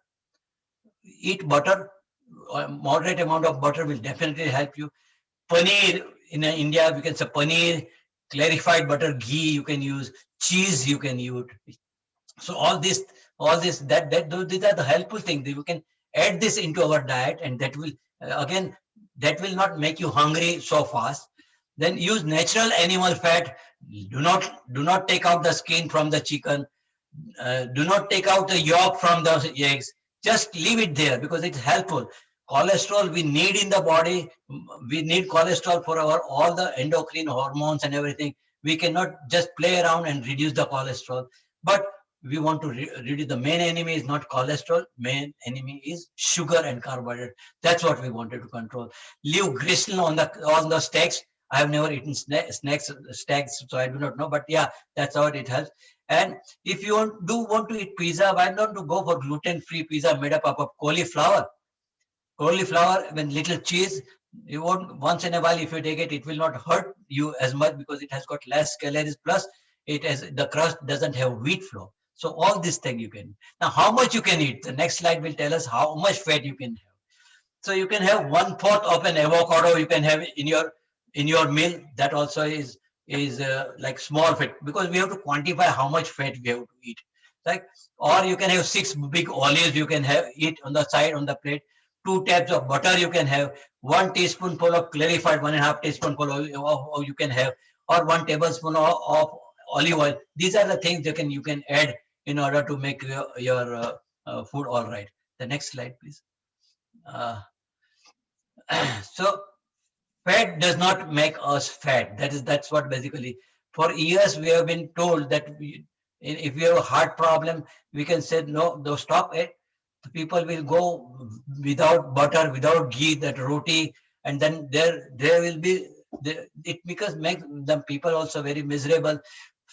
Eat butter. moderate amount of butter will definitely help you. Paneer, in India, we can say paneer, clarified butter, ghee you can use, cheese you can use. So these are the helpful things. We can add this into our diet, and that will again, that will not make you hungry so fast. Then use natural animal fat. Do not take out the skin from the chicken. Do not take out the yolk from the eggs. Just leave it there because it's helpful. Cholesterol we need in the body. We need cholesterol for our all the endocrine hormones and everything. We cannot just play around and reduce the cholesterol. But we want to reduce. The main enemy is not cholesterol. Main enemy is sugar and carbohydrate. That's what we wanted to control. Leave gristle on the steaks. I have never eaten steaks, so I do not know. But yeah, that's how it helps. And if you want to eat pizza, why not to go for gluten-free pizza made up of cauliflower? Cauliflower with little cheese. You won't, once in a while, if you take it, it will not hurt you as much because it has got less calories. Plus, the crust doesn't have wheat flour. So all this thing you can. Now, how much you can eat? The next slide will tell us how much fat you can have. So you can have 1/4 of an avocado. You can have in your meal. That also is like small fat, because we have to quantify how much fat we have to eat. Like, or you can have 6 big olives. You can have eat on the side on the plate. 2 taps of butter you can have. 1 teaspoonful of clarified, 1.5 teaspoonful of you can have, or 1 tablespoon of olive oil. These are the things you can add in order to make your food all right. The next slide, please. So fat does not make us fat. That's what basically. For years we have been told that if we have a heart problem, we can say no, stop it. The people will go without butter, without ghee, that roti, and then there will be it because make the people also very miserable.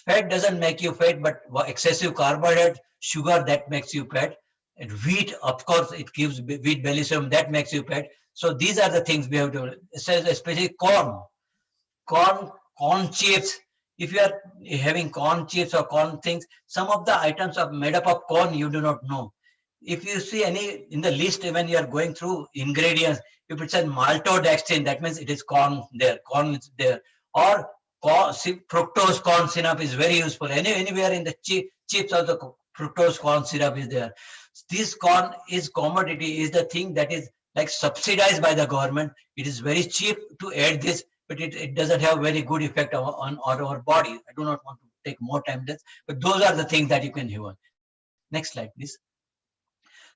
Fat doesn't make you fat, but excessive carbohydrate, sugar, that makes you fat. And wheat, of course, it gives wheat belly syndrome, that makes you fat. So these are the things we have to, especially corn chips. If you are having corn chips or corn things, some of the items are made up of corn you do not know. If you see any in the list when you are going through ingredients, if it says maltodextrin, that means it is corn there. Corn is there. Or fructose corn syrup is very useful. Anywhere in the chips also fructose corn syrup is there. This corn is commodity, is the thing that is like subsidized by the government. It is very cheap to add this, but it doesn't have very good effect on our body. I do not want to take more time this, but those are the things that you can have. Next slide, please.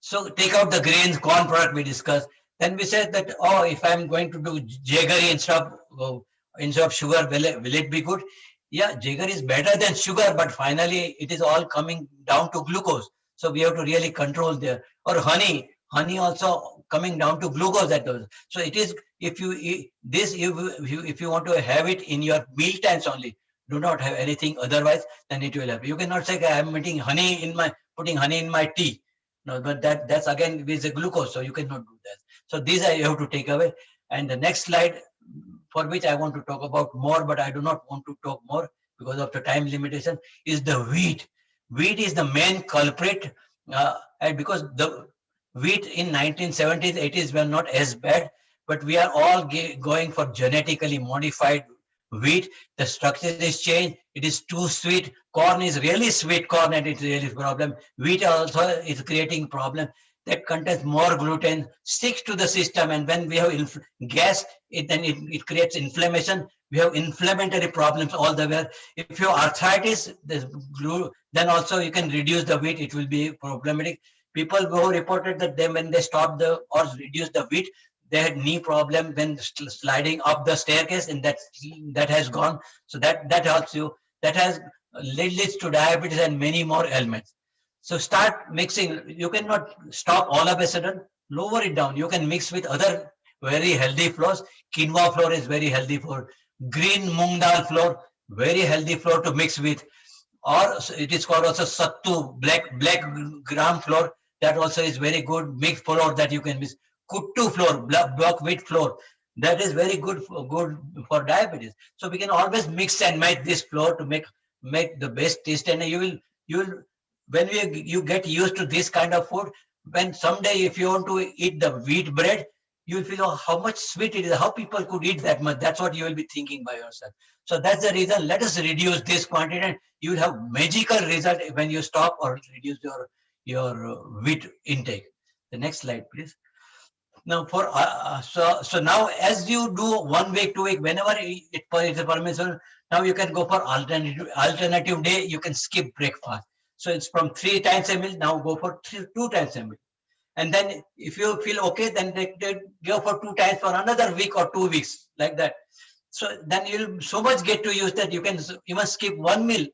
So take out the grains, corn product we discussed. Then we said that, oh, if I'm going to do jaggery instead of sugar, will it be good? Yeah, jaggery is better than sugar, but finally it is all coming down to glucose. So we have to really control there. Or honey also coming down to glucose. So it is, if you eat this, if you want to have it in your meal times only, do not have anything otherwise, then it will help. You cannot say I'm putting honey in my tea. No, but that's again with the glucose, so you cannot do that. So these are you have to take away. And the next slide, for which I want to talk about more, but I do not want to talk more because of the time limitation, is the wheat. Wheat is the main culprit, and because the wheat in 1970s, 80s were not as bad, but we are all going for genetically modified wheat. The structure is changed. It is too sweet. Corn is really sweet corn, and it's really a problem. Wheat also is creating problem that contains more gluten, sticks to the system, and when we have gas, it creates inflammation. We have inflammatory problems all the way. If you have arthritis, then also you can reduce the wheat. It will be problematic. People who reported that when they stopped or reduced the wheat, they had knee problem when sliding up the staircase, and that has gone. So that helps you. That has leads to diabetes and many more ailments. So start mixing. You cannot stop all of a sudden. Lower it down. You can mix with other very healthy flours. Quinoa flour is very healthy for. Green moong dal flour, very healthy flour to mix with. Or it is called also sattu, black gram flour. That also is very good mixed flour that you can mix. Kuttu flour, black wheat flour, that is very good for diabetes. So we can always mix and make this flour to make the best taste. And you will when you get used to this kind of food, when someday if you want to eat the wheat bread, you will feel, oh, how much sweet it is, how people could eat that much. That's what you will be thinking by yourself. So that's the reason, let us reduce this quantity, and you will have magical result when you stop or reduce your wheat intake. The next slide, please. Now so now as you do 1 week, 2 week, whenever it is permissible, now you can go for alternative day. You can skip breakfast. So it's from 3 times a meal, now go for 2 times a meal. And then if you feel okay, then they go for 2 times for another week or 2 weeks, like that. So then you'll so much get to use that you can even skip 1 meal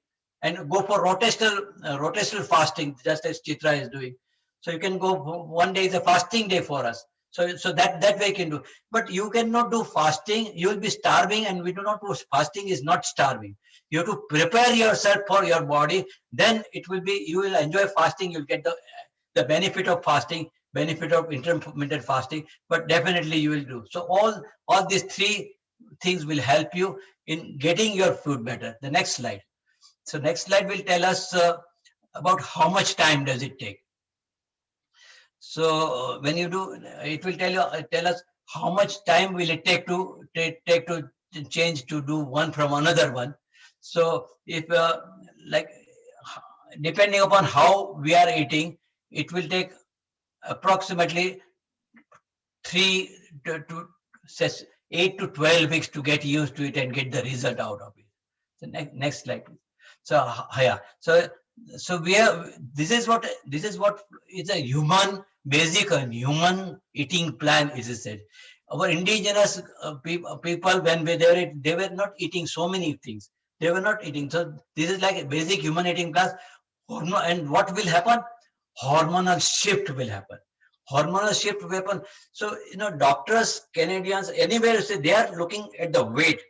and go for rotational fasting, just as Chitra is doing. So you can go, 1 day is a fasting day for us. So that way you can do. But you cannot do fasting, you will be starving, and we do not do fasting is not starving. You have to prepare yourself for your body, then it will be, you will enjoy fasting, you'll get the benefit of fasting, benefit of intermittent fasting, but definitely you will do. So all these 3 things will help you in getting your food better. The next slide. So next slide will tell us about how much time does it take. So when you do, it will tell us how much time will it take to change to do one from another one. So if like depending upon how we are eating, it will take approximately 3 to 8 to 12 weeks to get used to it and get the result out of it. So next slide, please. So yeah, so we have, this is what is a human basic human eating plan, is said. Our indigenous people, when they were not eating so many things, they were not eating. So this is like a basic human eating plan. And what will happen? Hormonal shift will happen. Hormonal shift will happen. So doctors, Canadians, anywhere, say they are looking at the weight,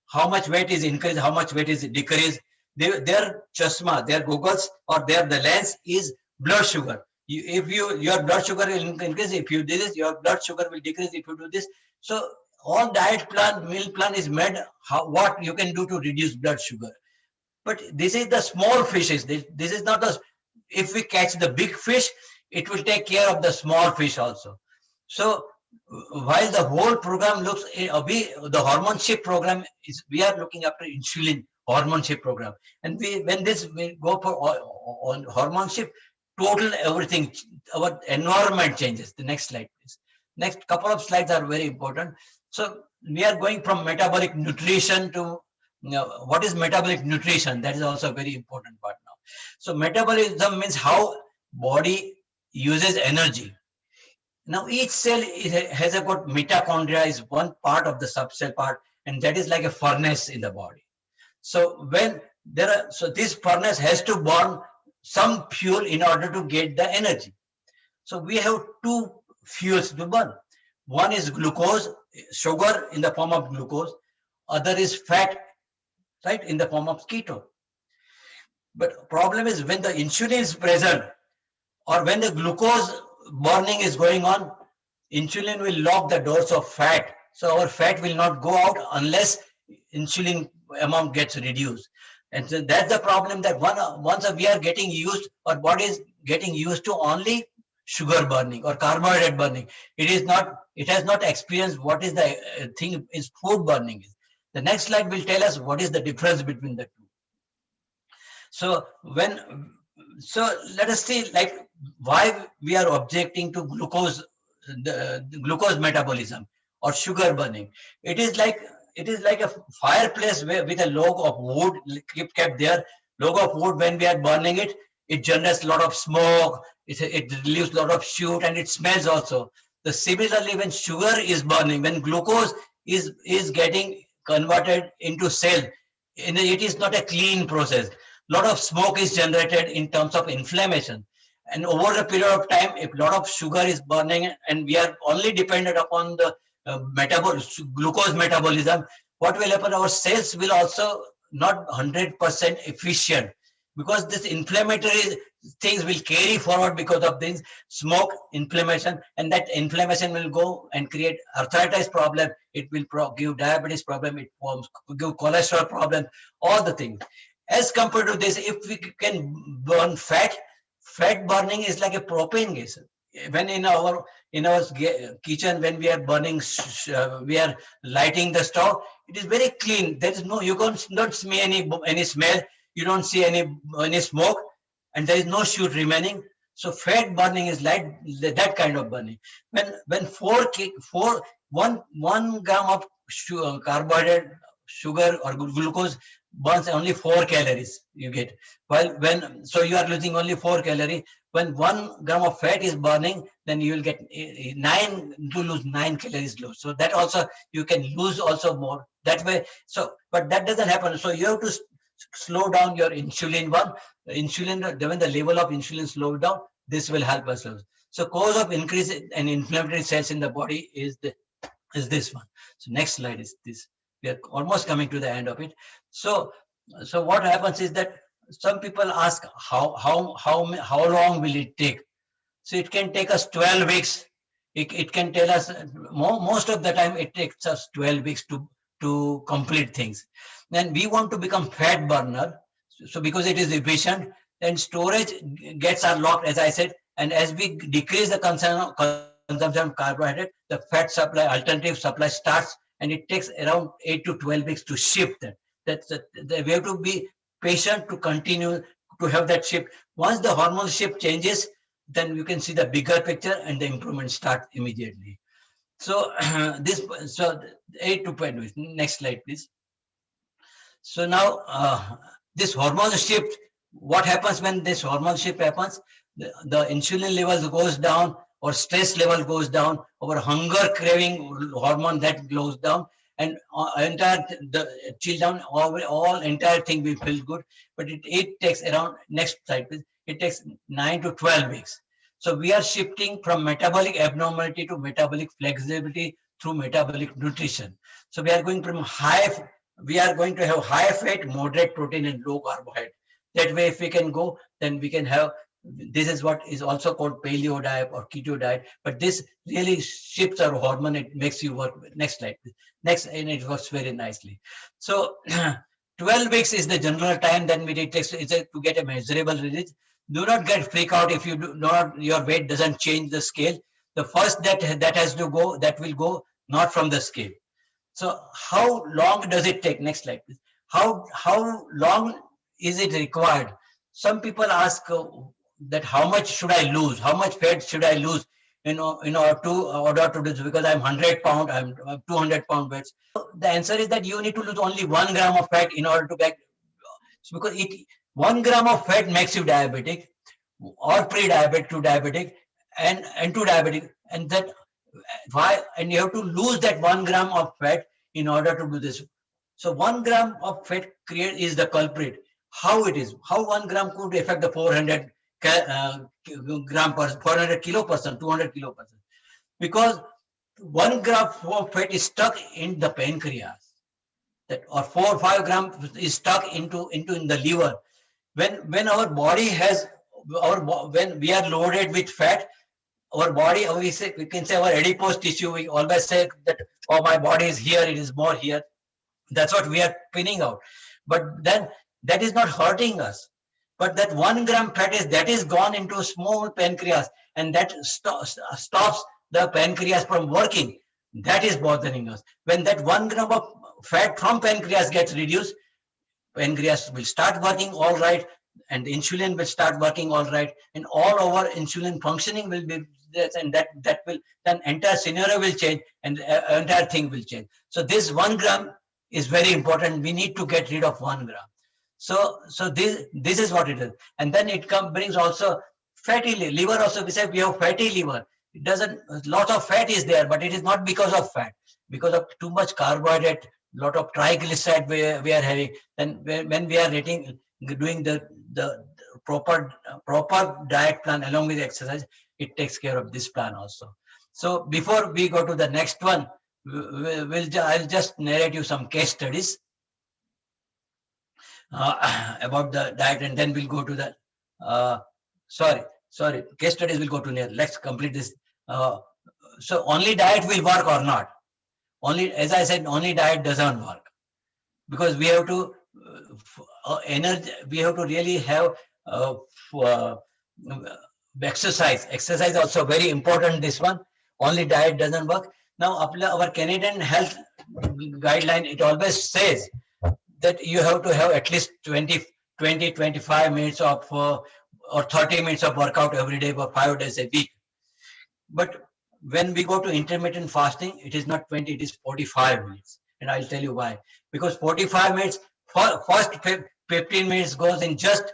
how much weight is increased, how much weight is decreased. Their chashma, their goggles, or the lens is blood sugar. If your blood sugar will increase, if you do this, your blood sugar will decrease if you do this. So all diet plan, meal plan is made what you can do to reduce blood sugar. But this is the small fishes. This is not if we catch the big fish, it will take care of the small fish also. So while the whole program looks, the hormone shift program is, we are looking after insulin hormone shift program. And we go for on hormone shift, total everything, our environment changes. The next slide, please. Next couple of slides are very important. So we are going from metabolic nutrition to what is metabolic nutrition. That is also a very important part now. So metabolism means how body uses energy. Now each cell has got mitochondria is one part of the subcell part, and that is like a furnace in the body. So when this furnace has to burn some fuel in order to get the energy. So we have 2 fuels to burn. One is glucose, sugar in the form of glucose. Other is fat, right, in the form of ketone. But problem is when the insulin is present, or when the glucose burning is going on, insulin will lock the doors of fat. So our fat will not go out unless insulin amount gets reduced. And so that's the problem, that once we are getting used, our body is getting used to only sugar burning or carbohydrate burning. It has not experienced what is the thing is food burning. The next slide will tell us what is the difference between the two. So let us see like why we are objecting to the glucose metabolism or sugar burning. It is like a fireplace with a log of wood kept there. Log of wood, when we are burning it, it generates a lot of smoke. It releases a lot of soot, and it smells also. Similarly, when sugar is burning, when glucose is getting converted into cell, it is not a clean process. A lot of smoke is generated in terms of inflammation. And over a period of time, if a lot of sugar is burning and we are only dependent upon the glucose metabolism, what will happen? Our cells will also not 100% efficient, because this inflammatory things will carry forward because of this smoke, inflammation, and that inflammation will go and create arthritis problem. It will give diabetes problem. It give cholesterol problem, all the things. As compared to this, if we can burn fat burning is like a propane gas. when in our kitchen, when we are burning, we are lighting the stove, it is very clean. There is no, you don't smell any smell, you don't see any smoke, and there is no shoot remaining. So fat burning is like that kind of burning. When 1 gram of carbohydrate, sugar or glucose burns only 4 calories you get. While so you are losing only 4 calories. When 1 gram of fat is burning, then you will get 9 calories lost. So that also you can lose also more that way. So, but that doesn't happen. So you have to slow down your insulin one. Insulin, when the level of insulin slows down, this will help us. So cause of increase in inflammatory cells in the body is this one. So next slide is this. We are almost coming to the end of it. So what happens is that some people ask how long will it take? So it can take us 12 weeks. It can tell us most of the time it takes us 12 weeks to complete things. Then we want to become fat burner. So because it is efficient, then storage gets unlocked, as I said, and as we decrease the consumption of carbohydrate, the fat supply, alternative supply starts, and it takes around 8 to 12 weeks to shift that. We have to be patient to continue to have that shift. Once the hormone shift changes, then you can see the bigger picture and the improvement start immediately. So 8 to 12 weeks. Next slide, please. So now this hormone shift, what happens when this hormone shift happens? The insulin level goes down, or stress level goes down, or hunger craving hormone that goes down, and chill down, all entire thing will feel good. But it takes around, next slide please, it takes 9 to 12 weeks. So we are shifting from metabolic abnormality to metabolic flexibility through metabolic nutrition. So we are going to have high fat, moderate protein, and low carbohydrate. That way, if we can go, then we can have, this is what is also called paleo diet or keto diet, but this really shifts our hormone. It makes you work. Next slide. Next, and it works very nicely. So 12 weeks is the general time then it takes to get a measurable result. Do not get freak out if you do not, your weight doesn't change the scale. The first that has to go, that will go not from the scale. So how long does it take? Next slide, please. How long is it required? Some people ask that how much should I lose? How much fat should I lose? In order to do this, because I'm 100 pound, I'm 200 pound weights. So the answer is that you need to lose only 1 gram of fat in order to get, because 1 gram of fat makes you diabetic, or pre-diabetic to diabetic, and to diabetic, and that why, and you have to lose that 1 gram of fat in order to do this. So 1 gram of fat is the culprit. How it is? How 1 gram could affect the 400 gram per 400 kilo person, 200 kilo person? Because 1 gram of fat is stuck in the pancreas, that, or 4 or 5 grams is stuck into in the liver. When our body has when we are loaded with fat, our body, we can say our adipose tissue, we always say that, oh, my body is here, it is more here. That's what we are pinning out. But then that is not hurting us. But that 1 gram fat is gone into a small pancreas, and that stops the pancreas from working. That is bothering us. When that 1 gram of fat from pancreas gets reduced, pancreas will start working all right, and the insulin will start working all right, and all our insulin functioning will be this, and that will, then entire scenario will change, and entire thing will change. So this 1 gram is very important. We need to get rid of 1 gram. So this is what it is. And then it brings also fatty liver. Also, we say we have fatty liver. It doesn't, a lot of fat is there, but it is not because of fat, because of too much carbohydrate, lot of triglyceride we are having. Then when we are doing the proper diet plan along with exercise, it takes care of this plan also. So before we go to the next one, I'll just narrate you some case studies about the diet, and then we'll go to the sorry, case studies will go to near. Let's complete this. So only diet will work or not? Only, as I said, only diet doesn't work, because we have to energy. We have to really have exercise also very important. This one, only diet doesn't work. Now our Canadian health guideline, it always says that you have to have at least 25 minutes of or 30 minutes of workout every day for 5 days a week. But when we go to intermittent fasting, it is not 20, it is 45 minutes. And I'll tell you why. Because 45 minutes, first 15 minutes goes in just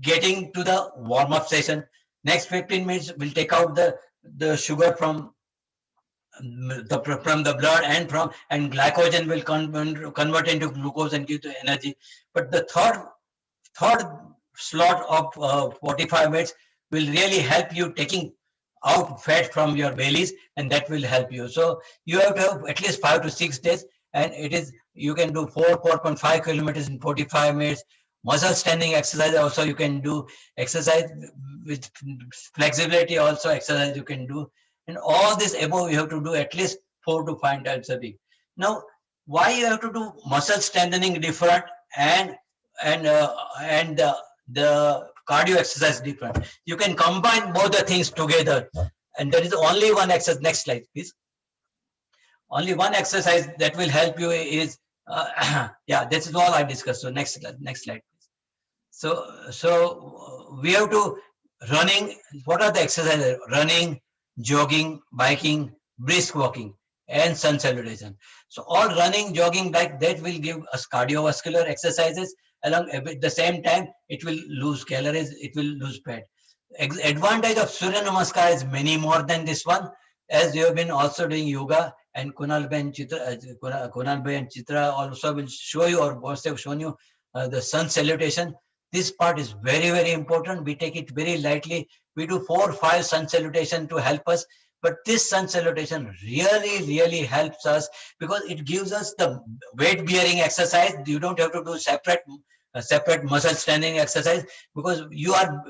getting to the warm-up session. Next 15 minutes will take out the sugar from the blood and glycogen will convert into glucose and give the energy. But the third slot of 45 minutes will really help you taking out fat from your bellies, and that will help you. So you have to have at least 5 to 6 days, and you can do 4.5 kilometers in 45 minutes. Muscle standing exercise also you can do. Exercise with flexibility also exercise you can do. And all this above you have to do at least 4 to 5 times a week. Now, why you have to do muscle strengthening different and the cardio exercise different? You can combine both the things together, and there is only one exercise. Next slide, please. Only one exercise that will help you is yeah, this is all I discussed. So next slide, please. So we have to running. What are the exercises? Running, jogging, biking, brisk walking, and sun salutation. So all running, jogging, like that will give us cardiovascular exercises. Along at the same time, it will lose calories, it will lose fat. Advantage of Surya Namaskar is many more than this one. As you have been also doing yoga, and Kunal Bhai and Chitra also will show you, or both have shown you the sun salutation. This part is very, very important. We take it very lightly. We do 4 or 5 sun salutation to help us. But this sun salutation really, really helps us because it gives us the weight bearing exercise. You don't have to do separate muscle standing exercise, because you are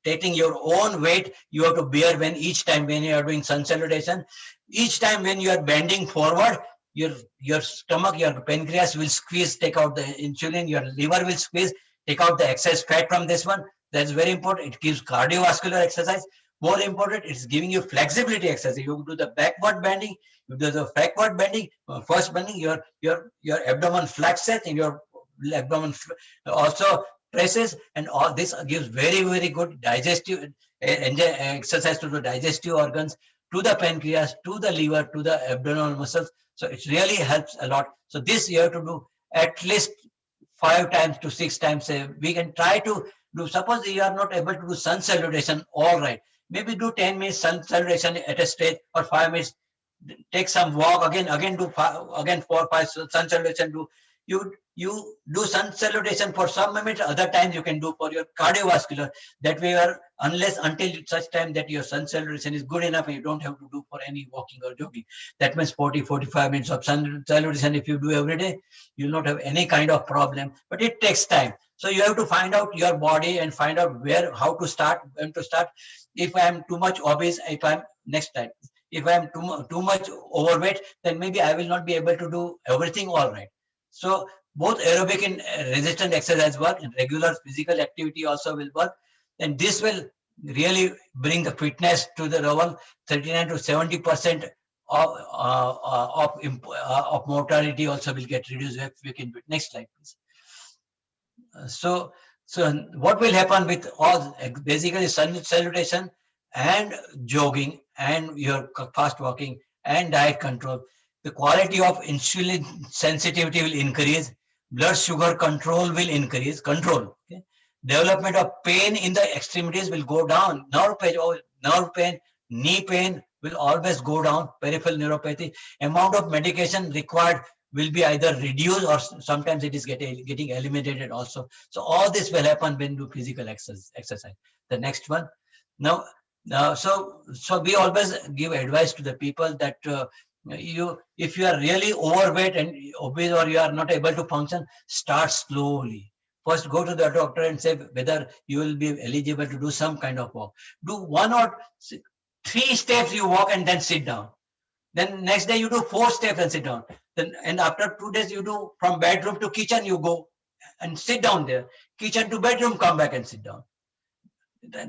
taking your own weight. You have to bear each time when you are doing sun salutation. Each time when you are bending forward, your stomach, your pancreas will squeeze, take out the insulin. Your liver will squeeze, take out the excess fat from this one. That's very important. It gives cardiovascular exercise. More important, it's giving you flexibility exercise. You do the backward bending. You do the backward bending. First bending, your abdomen flexes and your abdomen also presses, and all this gives very, very good digestive exercise to the digestive organs, to the pancreas, to the liver, to the abdominal muscles. So it really helps a lot. So this you have to do at least 5 times to 6 times a week, and try to do. Suppose you are not able to do sun salutation, all right. Maybe do 10 minutes sun salutation at a stage, or 5 minutes. Take some walk again do 4 or 5 sun salutation. You do sun salutation for some minutes. Other times you can do for your cardiovascular. That way, until such time that your sun salutation is good enough, and you don't have to do for any walking or jogging. That means 40-45 minutes of sun salutation. If you do every day, you'll not have any kind of problem. But it takes time. So you have to find out your body and find out how to start, when to start. If I am too much obese, if I'm too much overweight, then maybe I will not be able to do everything all right. So both aerobic and resistance exercise work, and regular physical activity also will work. And this will really bring the fitness to the level. 39 to 70% of mortality also will get reduced if we can do it. Next slide, please. So what will happen with all, basically sun salutation and jogging and your fast walking and diet control? The quality of insulin sensitivity will increase. Blood sugar control will increase. Okay? Development of pain in the extremities will go down. Nerve pain, knee pain will always go down. Peripheral neuropathy. Amount of medication required will be either reduced, or sometimes it is getting eliminated also. So all this will happen when you do physical exercise. The next one. Now, so we always give advice to the people that if you are really overweight and obese, or you are not able to function, start slowly. First, go to the doctor and say whether you will be eligible to do some kind of walk. Do 1 or 3 steps you walk and then sit down. Then next day you do 4 steps and sit down. Then, and after 2 days you do from bedroom to kitchen, you go and sit down there. Kitchen to bedroom, come back and sit down.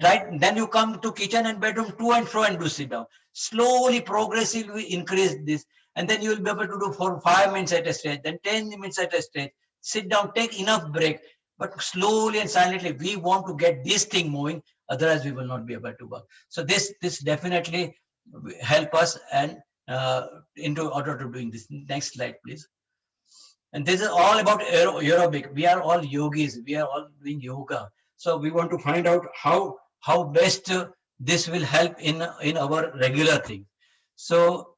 right? Then you come to kitchen and bedroom, to and fro, and do sit down. Slowly, progressively increase this, and then you will be able to do for 5 minutes at a stretch, then 10 minutes at a stretch. Sit down, take enough break, but slowly and silently. We want to get this thing moving, otherwise we will not be able to work. So this definitely help us and into order to doing this. Next slide, please. And this is all about aerobic. We are all yogis. We are all doing yoga. So we want to find out how best this will help in our regular thing. So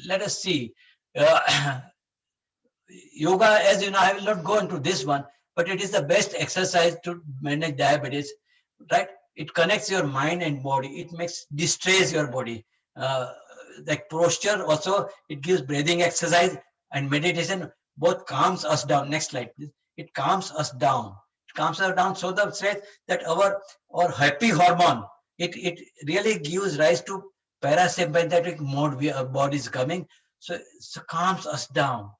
let us see. Yoga, as you know, I will not go into this one, but it is the best exercise to manage diabetes, right? It connects your mind and body. It makes distress your body. Like posture also, it gives breathing exercise and meditation. Both calms us down. Next slide, please. It calms us down. It calms us down so that our happy hormone, it really gives rise to parasympathetic mode. Our body is coming, so it calms us down.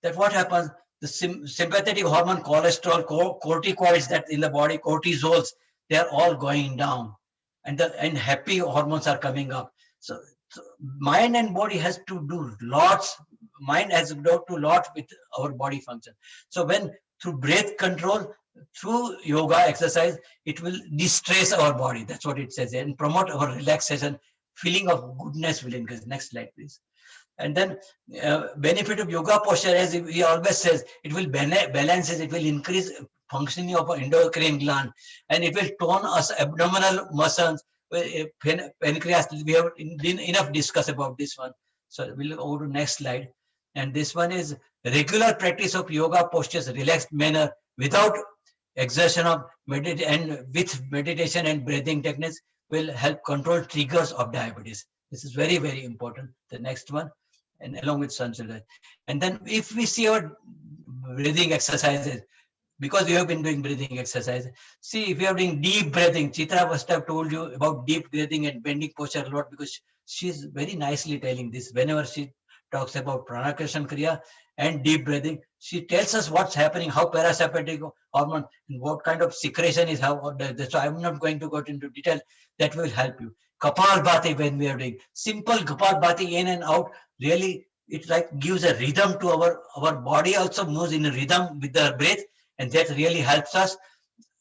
That what happens? The sympathetic hormone, cholesterol, corticoids that in the body, cortisols, they are all going down, and happy hormones are coming up. So mind and body has to do lots. Mind has to do a lot with our body function. So when through breath control, through yoga exercise, it will distress our body. That's what it says, and promote our relaxation. Feeling of goodness will increase. Next slide, please. And then benefit of yoga posture, as we always says, it will balance it will increase functioning of our endocrine gland, and it will tone us abdominal muscles, pancreas. We have enough discuss about this one. So we'll go to next slide. And this one is regular practice of yoga postures, relaxed manner, without exertion of and with meditation and breathing techniques will help control triggers of diabetes. This is very, very important. The next one, and along with sunshine. And then if we see our breathing exercises, because we have been doing breathing exercise, see if you are doing deep breathing, Chitra must have told you about deep breathing and bending posture a lot, because she's very nicely telling this. Whenever she talks about pranakashan kriya and deep breathing, she tells us what's happening, how parasympathetic hormone and what kind of secretion is how. So I'm not going to go into detail. That will help you. Kapalbhati, when we are doing simple Kapalbhati in and out, really it like gives a rhythm to our body. Also moves in a rhythm with the breath, and that really helps us.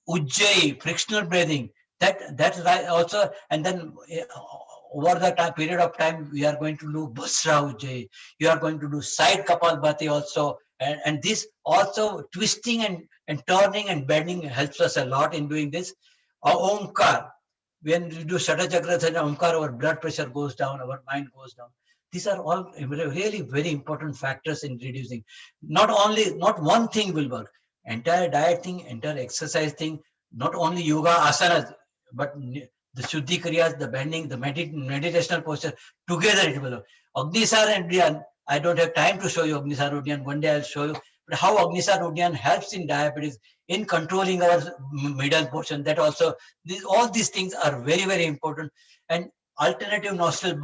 Ujjayi, frictional breathing, that's right also. And then over the period of time, we are going to do Basra Ujjayi. You are going to do side Kapalbhati also. And this also twisting and turning and bending helps us a lot in doing this. Omkar, when we do Shata Chakra and Omkar, our blood pressure goes down, our mind goes down. These are all really very important factors in reducing. Not one thing will work. Entire diet thing, entire exercise thing, not only yoga, asanas, but the Shuddhi Kriyas, the bending, the meditational posture, together it will work. Agnisar and Dhyan, I don't have time to show you Agnisar Udyan. One day I'll show you. But how Agnisar Udyan helps in diabetes, in controlling our middle portion. That also, all these things are very, very important. And alternative nostril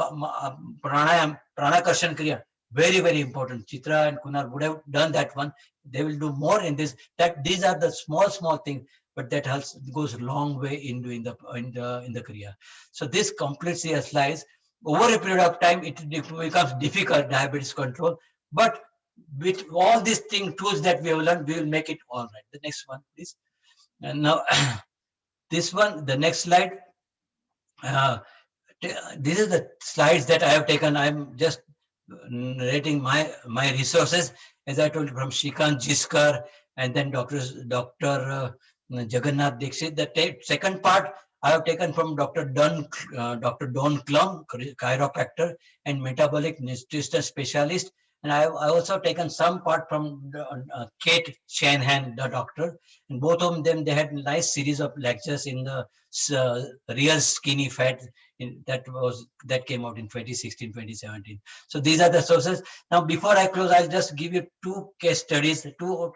pranayam, pranakarsan kriya, very, very important. Chitra and Kunal would have done that one. They will do more in this. That these are the small things, but that helps, goes a long way in doing the kriya. So this completes the slides. Over a period of time, it becomes difficult, diabetes control. But with all these tools that we have learned, we will make it all right. The next one, please. And now, this one, the next slide. This is the slides that I have taken. I'm just narrating my resources, as I told you, from Shrikant Jiskar and then Dr. Jagannath Dixit. The second part I have taken from Dr. Don Klum, chiropractor and metabolic nutrition specialist. And I also taken some part from Kate Shanahan, the doctor. And both of them, they had a nice series of lectures in the real skinny fat that came out in 2016, 2017. So these are the sources. Now, before I close, I'll just give you two case studies. Will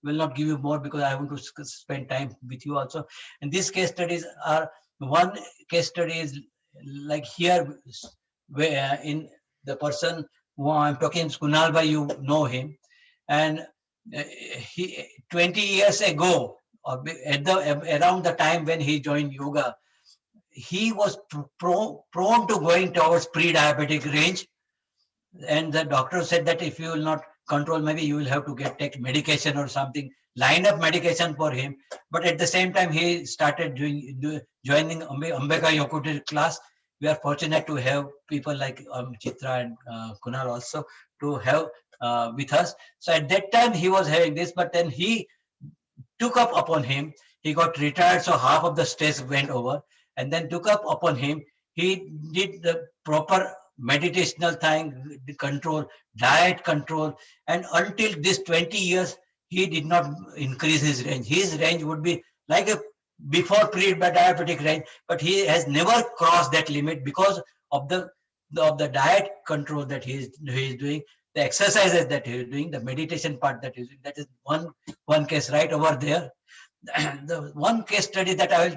not give you more because I want to spend time with you also. And these case studies are, one case study is like here, where in the person who I'm talking, Kunal Bhai, you know him. And he 20 years ago, around the time when he joined yoga, he was prone to going towards pre-diabetic range, and the doctor said that if you will not control, maybe you will have to take medication or something, line up medication for him. But at the same time, he started joining Ambeka Yokutir class. We are fortunate to have people like Chitra and Kunal also to have with us. So at that time he was having this, but then he took up upon him. He got retired, so half of the stress went over, and then took up upon him. He did the proper meditational thing, control, diet control, and until this 20 years, he did not increase his range. His range would be like a before pre-diabetic range, but he has never crossed that limit because of the diet control that he is doing, the exercises that he is doing, the meditation part that he is doing. That is one case right over there. The one case study that I will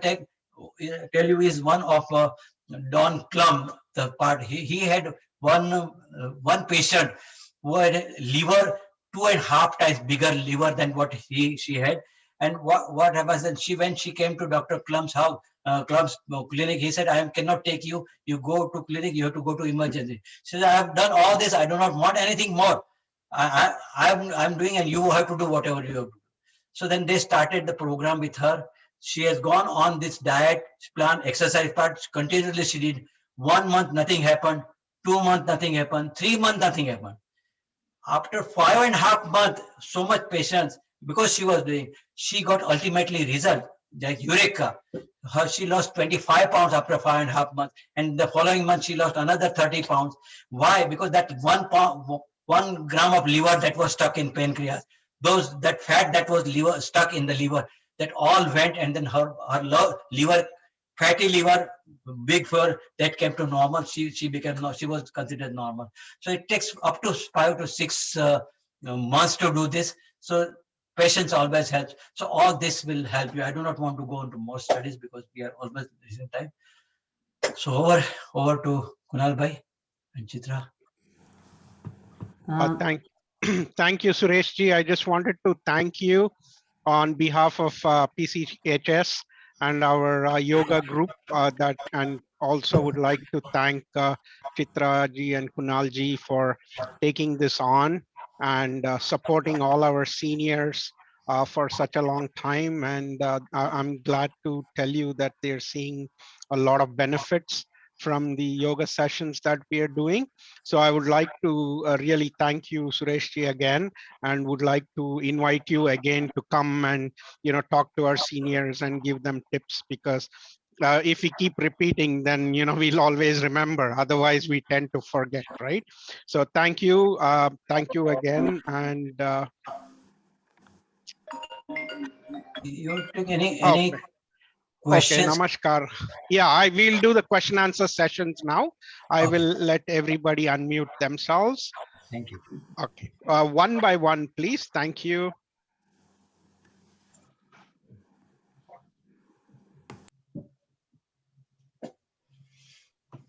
tell you is one of Don Klum. The part he had one patient who had a liver 2.5 times bigger liver than what she had. And what happens then? When she came to Dr. Klum's house, Klum's clinic, he said, I cannot take you. You go to clinic, you have to go to emergency. She said, I have done all this. I do not want anything more. I'm doing, and you have to do whatever you have to do. So then they started the program with her. She has gone on this diet plan, exercise part. Continuously she did. 1 month, nothing happened. 2 months, nothing happened. 3 months, nothing happened. After 5.5 months, so much patience, because she was doing, she got ultimately result, like Eureka. She lost 25 pounds after 5.5 months. And the following month, she lost another 30 pounds. Why? Because that 1 gram of liver that was stuck in pancreas, that fat that was stuck in the liver, that all went, and then her liver, fatty liver, big fur, that came to normal. She was considered normal. So it takes up to 5 to 6 months to do this. So patience always helps. So all this will help you. I do not want to go into more studies because we are almost losing time. So over to Kunal Bhai and Chitra. Thank you, Suresh ji. I just wanted to thank you on behalf of PCHS and our yoga group, and also would like to thank Chitra ji and Kunal ji for taking this on and supporting all our seniors for such a long time. And I'm glad to tell you that they're seeing a lot of benefits from the yoga sessions that we are doing. So I would like to really thank you, Suresh ji, again, and would like to invite you again to come and talk to our seniors and give them tips, because if we keep repeating, then we'll always remember. Otherwise, we tend to forget, right? So thank you again. And You take any questions? Okay, namaskar. Yeah, I will do the question answer sessions now. I will let everybody unmute themselves. Thank you. Okay, one by one, please. Thank you.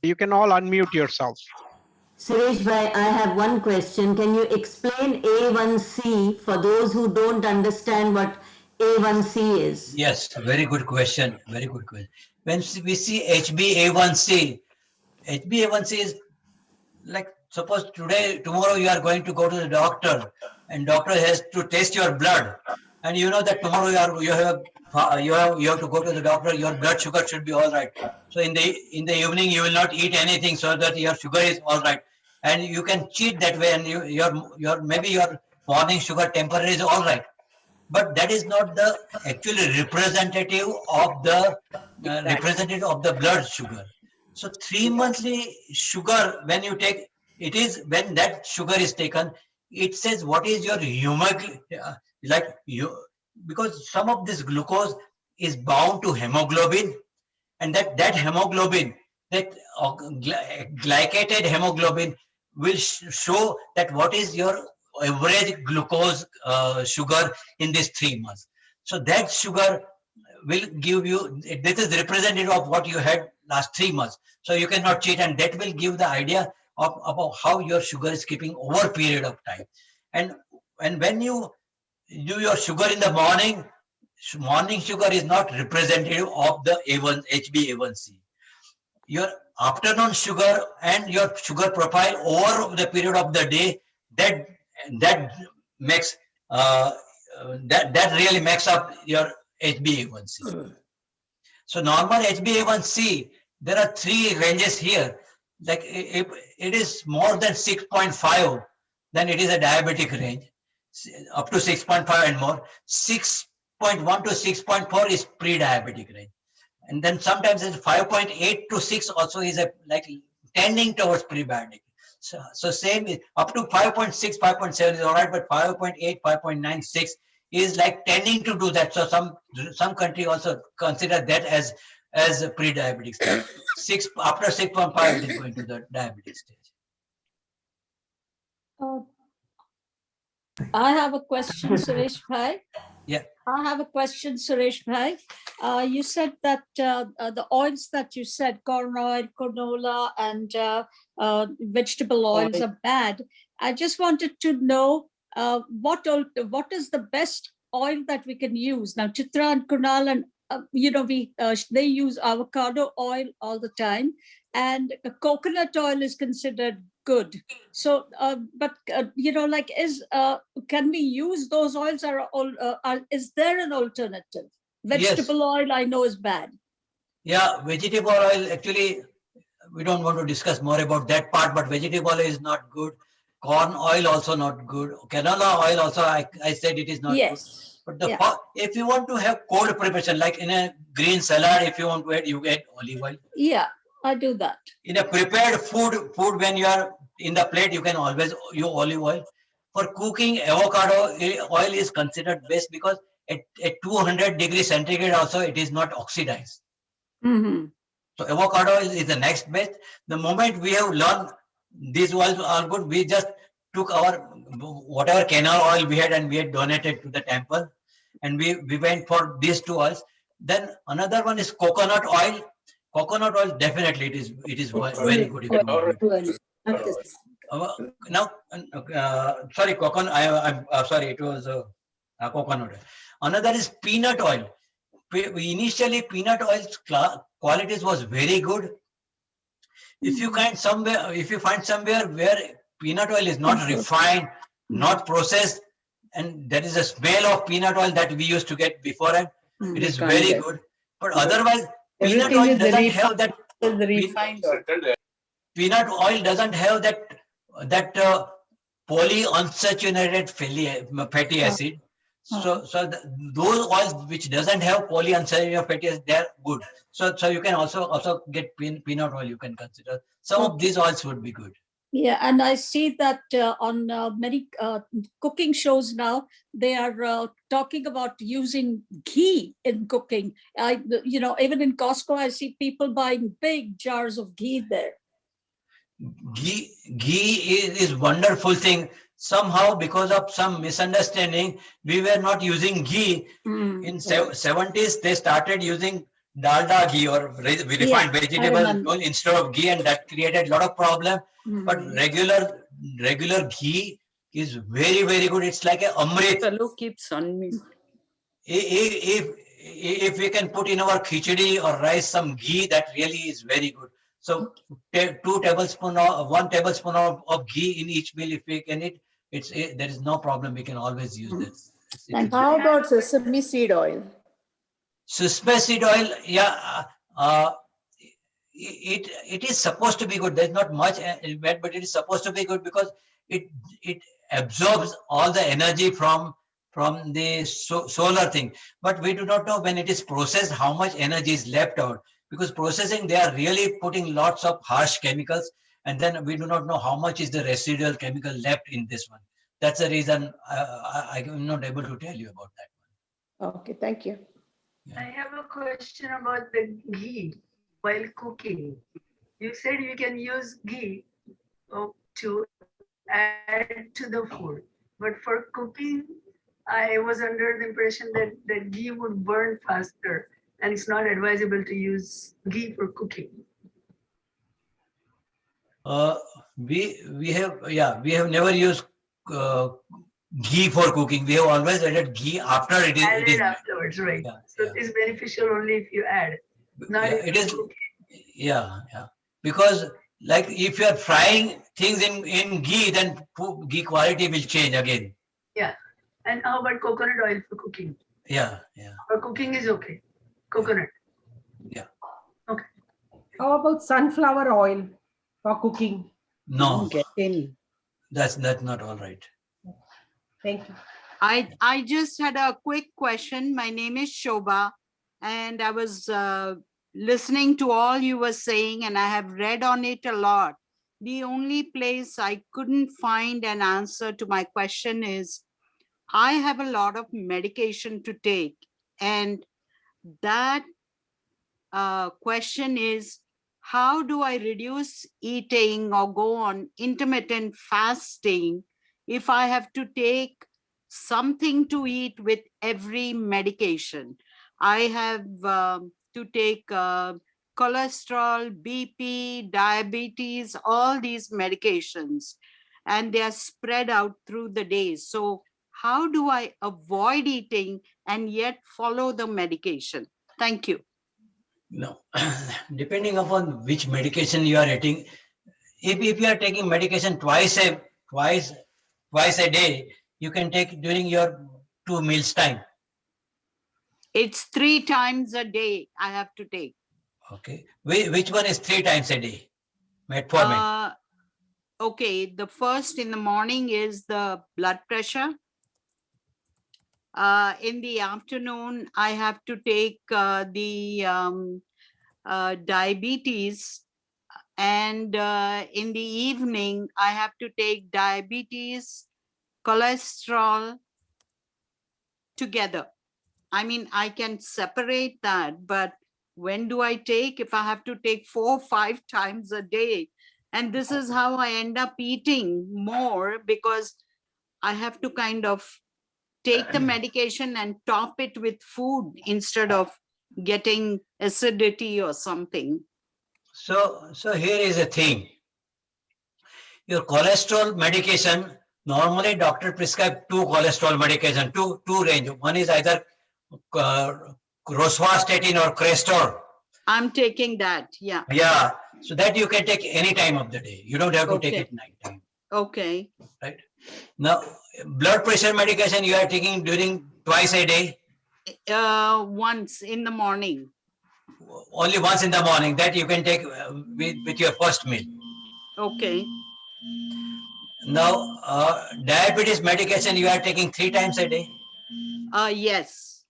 You can all unmute yourself. Suresh bhai, I have one question. Can you explain A1C for those who don't understand what A1C is? Yes, very good question. Very good question. When we see HbA1c, HbA1c is like, suppose tomorrow you are going to go to the doctor, and doctor has to test your blood, and you know that tomorrow you have to go to the doctor. Your blood sugar should be all right. So in the evening you will not eat anything so that your sugar is all right, and you can cheat that way, and your maybe your morning sugar temporary is all right. But that is not the actually representative of the blood sugar. So 3 monthly sugar, when you take, it is when that sugar is taken, it says what is your because some of this glucose is bound to hemoglobin, and that hemoglobin, that glycated hemoglobin, will show that what is your average glucose sugar in these 3 months. So that sugar will give you, this is representative of what you had last 3 months. So you cannot cheat, and that will give the idea of how your sugar is keeping over a period of time. And when you do your sugar in the morning, morning sugar is not representative of the HbA1c. Your afternoon sugar and your sugar profile over the period of the day, that makes that really makes up your HbA1c. So normal HbA1c, there are three ranges here. Like if it is more than 6.5, then it is a diabetic range. Up to 6.5 and more. 6.1 to 6.4 is pre-diabetic range. And then sometimes it's 5.8 to 6 also is a like tending towards pre-diabetic. So same is up to 5.6, 5.7 is all right, but 5.8, 5.9, 6 is like tending to do that. So some country also consider that as a pre-diabetic stage. After 6.5 it is going to the diabetic stage. I have a question, Suresh Bhai. Yeah. I have a question, Suresh Bhai. You said that the oils that you said, corn oil, canola, and vegetable oils are bad. I just wanted to know what is the best oil that we can use. Now, Chitra and Kunal and they use avocado oil all the time, and coconut oil is considered good. So, can we use those oils? Is there an alternative? Vegetable oil, I know, is bad. Yeah, vegetable oil, actually, we don't want to discuss more about that part, but vegetable oil is not good. Corn oil also not good. Canola oil also, I said it is not good. But if you want to have cold preparation, like in a green salad, if you want to add, you get olive oil. Yeah, I do that. In a prepared food when you are in the plate, you can always use olive oil. For cooking, avocado oil is considered best because at 200 degrees centigrade also it is not oxidized. Mm-hmm. So avocado oil is the next best. The moment we have learned these oils are good, we just took our whatever canola oil we had and we had donated to the temple, and we went for these two oils. Then another one is coconut oil. Coconut oil, definitely it is very good. Now, sorry, coconut. I'm sorry, it was coconut oil. Another is peanut oil. Initially, peanut oil's qualities was very good. If you find somewhere where peanut oil is not refined, not processed, and there is a smell of peanut oil that we used to get beforehand, it is very good. But otherwise, peanut oil doesn't have that. Peanut oil doesn't have that polyunsaturated fatty acid. So those oils which doesn't have polyunsaturated fatty acid, they're good. So you can also get peanut oil. You can consider some of these oils would be good. Yeah, and I see that on many cooking shows now, they are talking about using ghee in cooking. Even in Costco, I see people buying big jars of ghee there. Ghee is wonderful thing. Somehow, because of some misunderstanding, we were not using ghee. In 70s, they started using dalda ghee or refined vegetable oil instead of ghee, and that created a lot of problem. But regular ghee is very, very good. It's like a amrit. Fellow keeps on me. If we can put in our khichdi or rice some ghee, that really is very good. So 1 tablespoon of ghee in each meal, if we can eat, there is no problem. We can always use this. And how about sesame seed oil? Sesame seed oil, it is supposed to be good. There's not much bad, but it is supposed to be good because it absorbs all the energy from the solar thing. But we do not know when it is processed how much energy is left out, because processing, they are really putting lots of harsh chemicals, and then we do not know how much is the residual chemical left in this one. That's the reason I am not able to tell you about that one. Okay, thank you. I have a question about the ghee while cooking. You said you can use ghee to add to the food, but for cooking, I was under the impression that the ghee would burn faster, and it's not advisable to use ghee for cooking. We have never used ghee for cooking. We have always added ghee after it Added is. afterwards, right? Yeah, So yeah. it is beneficial only if you add. Not Yeah, if it you is. cook. Yeah, yeah. Because like if you are frying things in ghee, then ghee quality will change again. Yeah. And how about coconut oil for cooking? Yeah, yeah, For cooking is okay. Coconut. yeah. Okay. How about sunflower oil for cooking? No, Get any. that's not all right. Thank you. I just had a quick question. My name is Shobha, and I was listening to all you were saying, and I have read on it a lot. The only place I couldn't find an answer to my question is I have a lot of medication to take, and that question is, how do I reduce eating or go on intermittent fasting if I have to take something to eat with every medication? I have to take cholesterol, BP, diabetes, all these medications, and they are spread out through the day. So how do I avoid eating and yet follow the medication? Thank you. No, depending upon which medication you are taking. If you are taking medication twice a day, you can take during your 2 meals time. It's 3 times a day I have to take. Okay. Which one is 3 times a day? Metformin. Okay, the first in the morning is the blood pressure. In the afternoon, I have to take the diabetes. And in the evening, I have to take diabetes, cholesterol together. I mean, I can separate that, but when do I take? If I have to take 4 or 5 times a day, and this is how I end up eating more, because I have to kind of take the medication and top it with food instead of getting acidity or something. So here is a thing. Your cholesterol medication, normally doctor prescribe 2 cholesterol medication, two range. One is either rosuvastatin or Crestor. I'm taking that, yeah. Yeah, so that you can take any time of the day. You don't have to take it night time. Okay. Right. Now, blood pressure medication you are taking during twice a day? Once in the morning. Only once in the morning. That you can take with your first meal. Okay. Now, diabetes medication you are taking 3 times a day? Yes.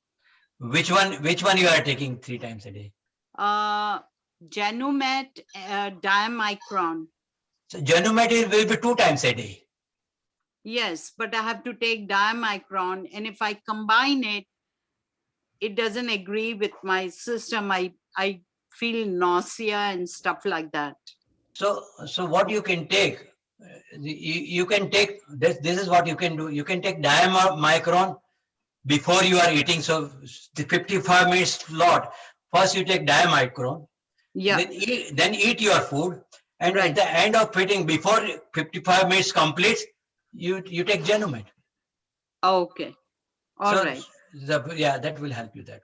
Which one you are taking 3 times a day? Genumet, Diamicron. So Genumet will be 2 times a day. Yes, but I have to take Diamicron, and if I combine it, it doesn't agree with my system. I feel nausea and stuff like that. So what you can take, you can take this is what you can do. You can take Diamicron before you are eating. So the 55 minutes slot, first you take Diamicron, yeah, then eat your food, and right. At the end of eating, before 55 minutes completes, you take Genumet. Okay. All right. Yeah, that will help you that.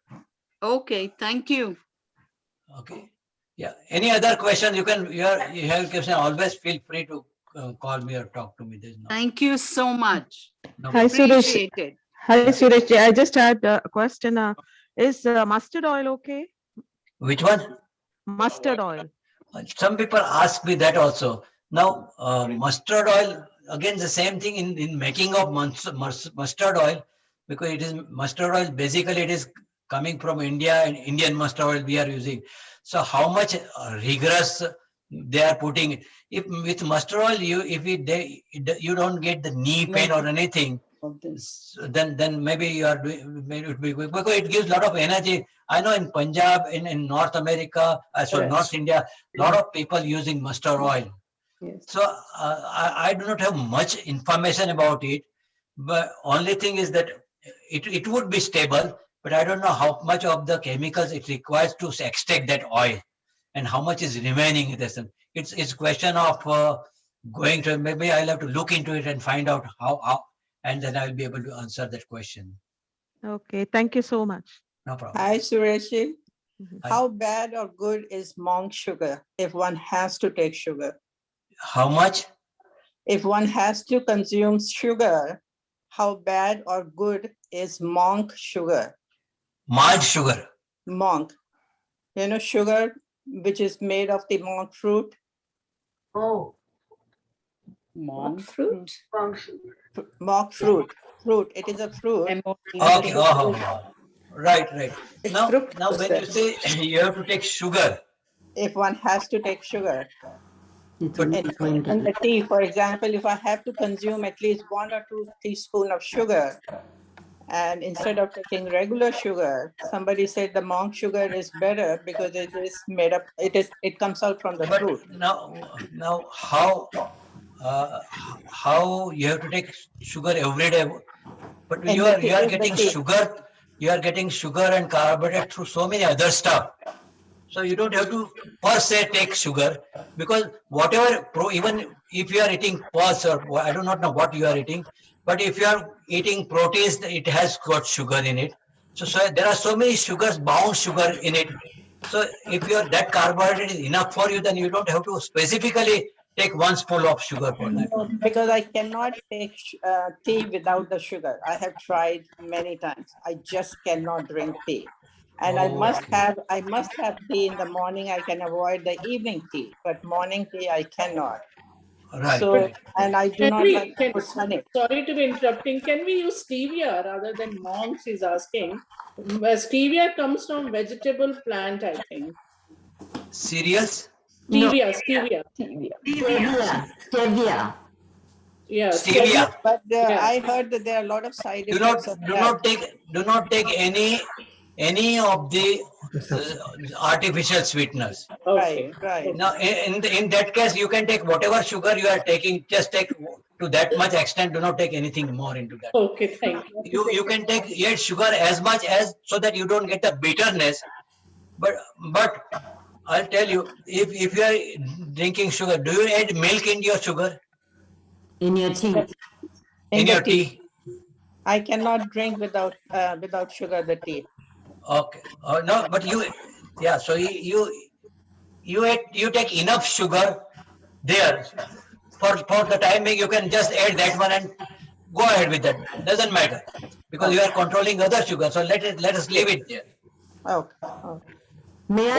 Okay, thank you. Okay. Yeah. Any other question? You have a question. Always feel free to call me or talk to me. Thank you so much. No Hi, Appreciate Suresh. it. Hi, Suresh. I just had a question. Is mustard oil okay? Which one? Mustard oil. Some people ask me that also. Now, mustard oil, again, the same thing in making of mustard oil, because it is mustard oil, basically it is coming from India, and Indian mustard oil we are using. So how much rigorous they are putting it. If with mustard oil, you don't get the knee pain or anything, then maybe you are doing, because it gives a lot of energy. I know in Punjab, in North America, North India, a lot of people using mustard oil. Yes. So I do not have much information about it, but only thing is that it would be stable, but I don't know how much of the chemicals it requires to extract that oil, and how much is remaining in this. It's question of going to, maybe I'll have to look into it and find out how and then I will be able to answer that question. Okay, thank you so much. No problem. Hi, Suresh. Mhm. How bad or good is monk sugar if one has to take sugar? How much? If one has to consume sugar, how bad or good is monk sugar? Malt sugar. Monk. You know, sugar which is made of the monk fruit. Oh, Monk fruit? monk sugar. Monk fruit. Fruit. It is a fruit. Okay. Right. It's Now fructose. when you say you have to take sugar, If one has to take sugar. But And the tea, for example, if I have to consume at least 1 or 2 teaspoons of sugar, and instead of taking regular sugar, somebody said the monk sugar is better because it is made up, it comes out from the fruit. now how you have to take sugar every day? But And you the are tea- getting the tea. sugar. You are getting sugar and carbohydrate through so many other stuff. So you don't have to per se take sugar, because whatever even if you are eating pulse or I do not know what you are eating, but if you are eating proteins, it has got sugar in it. So there are so many sugars, bound sugar in it. So if that carbohydrate is enough for you, then you don't have to specifically take 1 spoon of sugar for that. No, because I cannot take tea without the sugar. I have tried many times. I just cannot drink tea. And I must have tea in the morning. I can avoid the evening tea, but morning tea I cannot. Right. So, and I do Can not we, like to put honey. sorry to be interrupting. Can we use stevia rather than monks? Is asking. Stevia comes from vegetable plant, I think. Serious? Stevia. Stevia. Yeah, Stevia. But I heard that there are a lot of side Do effects of that. do not take any of the artificial sweeteners. Right. Now, in that case, you can take whatever sugar you are taking. Just take to that much extent. Do not take anything more into that. Okay, thank you. You can take yet sugar as much as so that you don't get the bitterness. But I'll tell you, if you are drinking sugar, do you add milk in your sugar? In your tea? In your tea? I cannot drink without sugar the tea. Okay. No, but so you take enough sugar there for the time being. You can just add that one and go ahead with that. Doesn't matter because you are controlling other sugar. So let us leave it there. Okay. May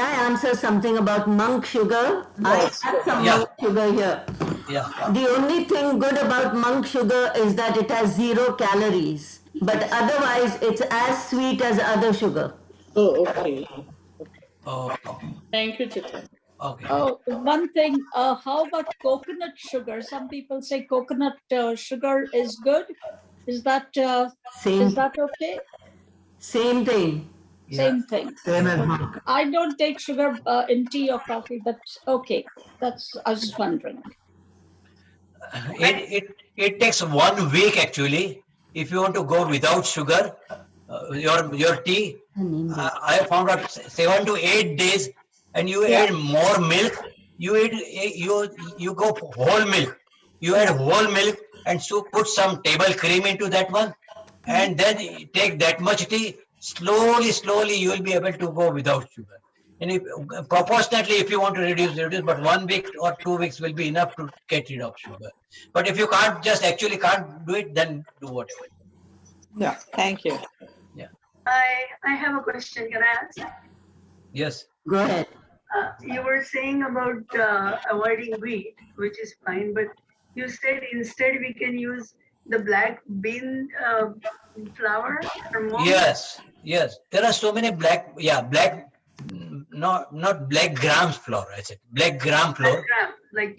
I answer something about monk sugar? Yes. I have some monk sugar here. Yeah. The only thing good about monk sugar is that it has 0 calories, but otherwise it's as sweet as other sugar. Oh, okay. Okay. Thank you, Chitra. Okay. Oh, one thing, how about coconut sugar? Some people say coconut sugar is good. Is that okay? Same thing. Same thing. Same as monk. I don't take sugar in tea or coffee, but okay. I was just wondering. It takes 1 week actually. If you want to go without sugar, your tea, I found out 7 to 8 days, and you add more milk. You go for whole milk. You add whole milk and so put some table cream into that one, and then take that much tea. Slowly, you will be able to go without sugar. And proportionately, if you want to reduce, but 1 week or 2 weeks will be enough to get rid of sugar. But if you can't do it, then do whatever. Yeah, thank you. Yeah. I have a question. Can I ask? Yes. Go ahead. You were saying about avoiding wheat, which is fine, but you said instead we can use the black bean flour or more? Yes. There are so many black, not black grams flour. I said black gram flour. Like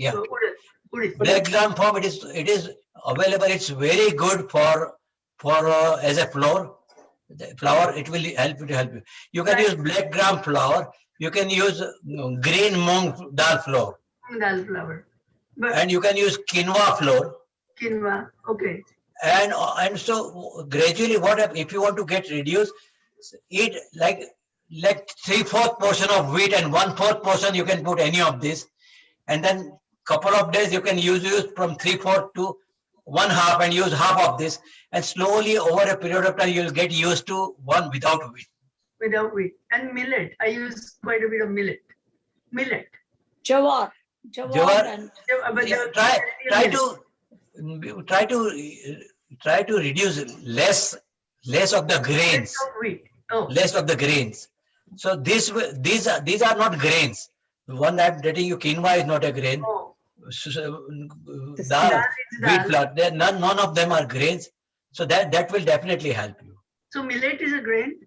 Black gram form. It is available. It's very good for as a flour. It will help you. You can use black gram flour. You can use green mung dal flour. Dal flour. And you can use quinoa flour. Quinoa. Okay. And so gradually, if you want to get reduced, eat like 3/4 portion of wheat and 1/4 portion you can put any of this, and then couple of days you can use from 3/4 to one half and use half of this, and slowly over a period of time you'll get used to one without wheat. Without wheat. And millet. I use quite a bit of millet. Millet. Jawar. Jawar, And But yeah, try to reduce less of the grains. of wheat. Oh. Less of the grains. So these are not grains. The one I'm telling you, quinoa is not a grain. Oh. Dal, wheat flour, none of them are grains. So that will definitely help you. So millet is a grain?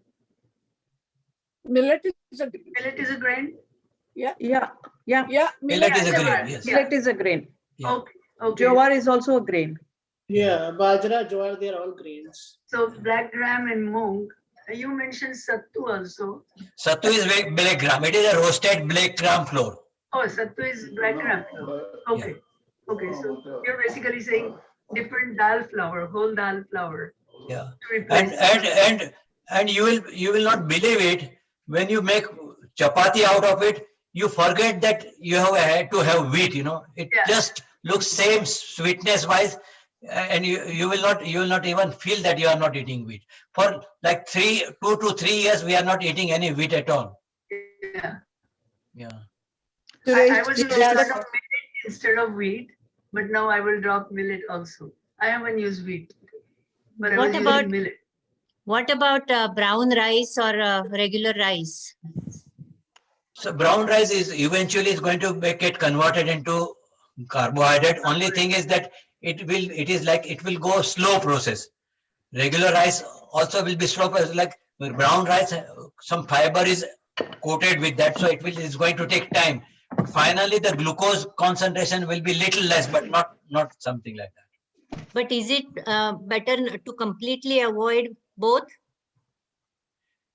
Millet is a Millet is a grain? yeah. Millet is a grain, yes. Millet is a grain. Yeah. Okay. Okay. Jowar is also a grain. Yeah, bajra, jowar, they are all grains. So black gram and mung. You mentioned sattu also. Sattu is black gram. It is a roasted black gram flour. Oh, sattu is black gram. Okay. Okay. So you're basically saying different dal flour, whole dal flour. Yeah. To replace And you will not believe it, when you make chapati out of it, you forget that you have had to have wheat, It just looks same sweetness wise, and you will not even feel that you are not eating wheat. For like 2 to 3 years we are not eating any wheat at all. Yeah. Yeah. I was using millet instead of wheat, but now I will drop millet also. I haven't used wheat, but I was using millet. What about brown rice or regular rice? So brown rice is eventually going to get converted into carbohydrate. Only thing is that it will go slow process. Regular rice also will be slow process. Like brown rice, some fiber is coated with that, so it's going to take time. Finally, the glucose concentration will be little less, but not something like that. But is it better to completely avoid both?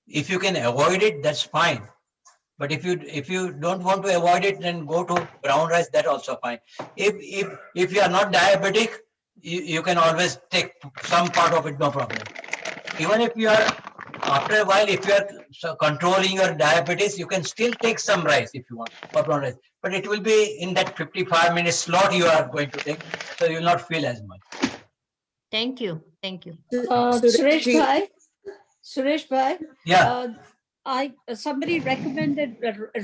If you can avoid it, that's fine. But if you don't want to avoid it, then go to brown rice. That also fine. If you are not diabetic, you can always take some part of it, no problem. Even if you are, after a while, if you are controlling your diabetes, you can still take some rice if you want, or brown rice. But it will be in that 55-minute slot you are going to take, so you will not feel as much. Thank you. Thank you. Suresh Bhai. Yeah. Somebody recommended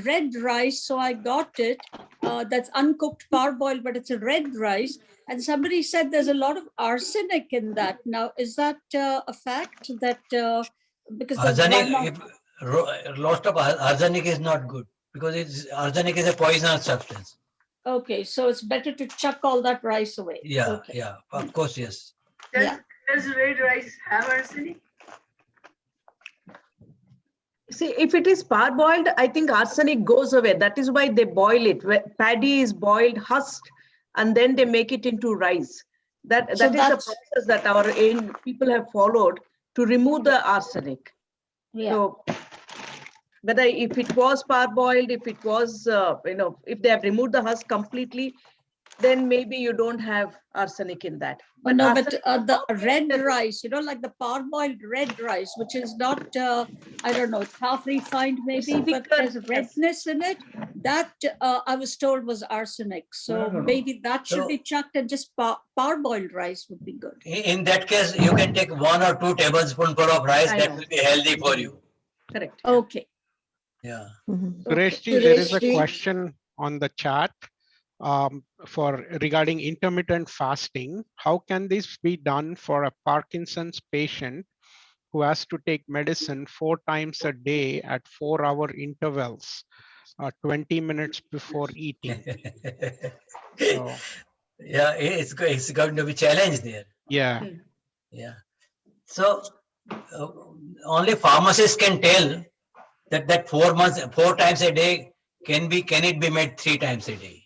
red rice, so I got it. That's uncooked parboiled, but it's a red rice. And somebody said there's a lot of arsenic in that. Now, is that a fact that because lots of arsenic is not good, because arsenic is a poisonous substance. Okay, so it's better to chuck all that rice away. Yeah, okay. Yeah, of course, yes. Does red rice have arsenic? See, if it is parboiled, I think arsenic goes away. That is why they boil it. Paddy is boiled, husked, and then they make it into rice. That is the process that our people have followed to remove the arsenic. Yeah. So, whether if it was parboiled, if it was, if they have removed the husk completely, then maybe you don't have arsenic in that. But no, but the red rice, like the parboiled red rice, which is not, I don't know, it's half refined maybe, but there's redness in it. That I was told was arsenic. So maybe that should be chucked, and just parboiled rice would be good. In that case, you can take 1 or 2 tablespoons of rice. That will be healthy for you. Correct. Okay. Yeah. Suresh ji, there is a question on the chat regarding intermittent fasting. How can this be done for a Parkinson's patient who has to take medicine 4 times a day at 4-hour intervals, 20 minutes before eating? So, yeah, it's going to be challenged there. Yeah. Yeah. So only pharmacists can tell that 4 times a day can it be made 3 times a day.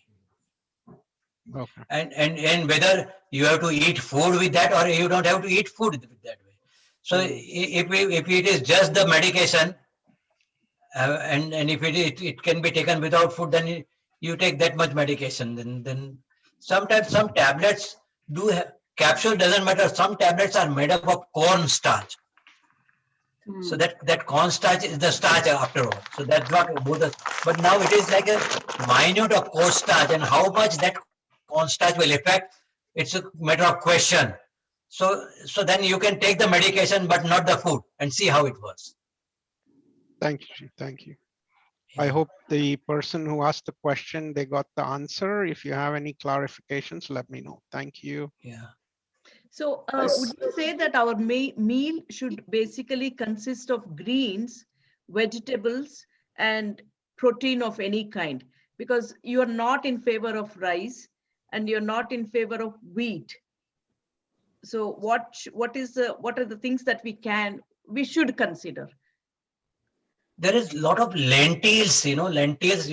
Okay. And whether you have to eat food with that or you don't have to eat food with that way. So if it is just the medication, and if it can be taken without food, then you take that much medication. Then sometimes some tablets do have, capsule doesn't matter. Some tablets are made up of corn starch. So that corn starch is the starch after all. So that's what both. But now it is like a minute of corn starch, and how much that corn starch will affect, It's a matter of question. So then you can take the medication, but not the food, and see how it works. Thank you, Ji. Thank you. I hope the person who asked the question, they got the answer. If you have any clarifications, let me know. Thank you. Yeah. So would you say that our meal should basically consist of greens, vegetables, and protein of any kind? Because you are not in favor of rice and you're not in favor of wheat. So what are the things that we should consider? There is a lot of lentils, lentils,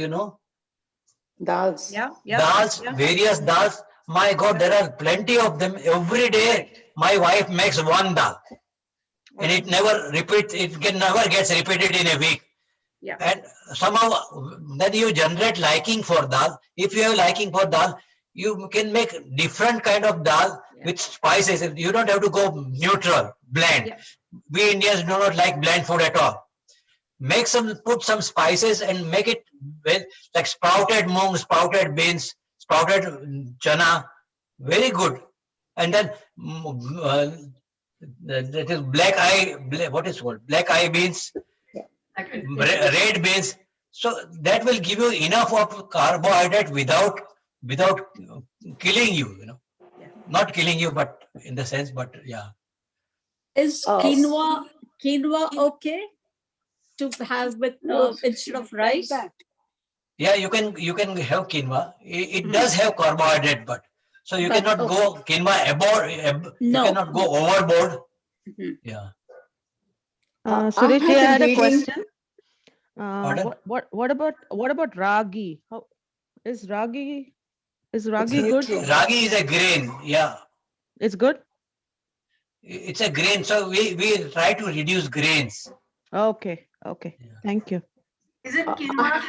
Dals. Yeah. Dals, various dals. My God, there are plenty of them. Every day, my wife makes one dal. And it never repeats, never gets repeated in a week. Yeah. And somehow, then you generate liking for dal. If you have liking for dal, you can make different kind of dal with spices. You don't have to go neutral, bland. Yeah. We Indians do not like bland food at all. Put some spices and make it with like sprouted mung, sprouted beans, sprouted chana, very good. And then that is black eye beans, red beans. So that will give you enough of carbohydrate without killing you, not killing you, but in the sense, but yeah. Is quinoa okay to have with instead of rice? Yeah, you can have quinoa. It does have carbohydrate, but so you cannot go quinoa you cannot go overboard. Yeah. Suresh, I had a question. Pardon? What about ragi? How is ragi good? Ragi is a grain. Yeah, It's good. it's a grain. So we try to reduce grains. Okay. Thank you. Is it quinoa?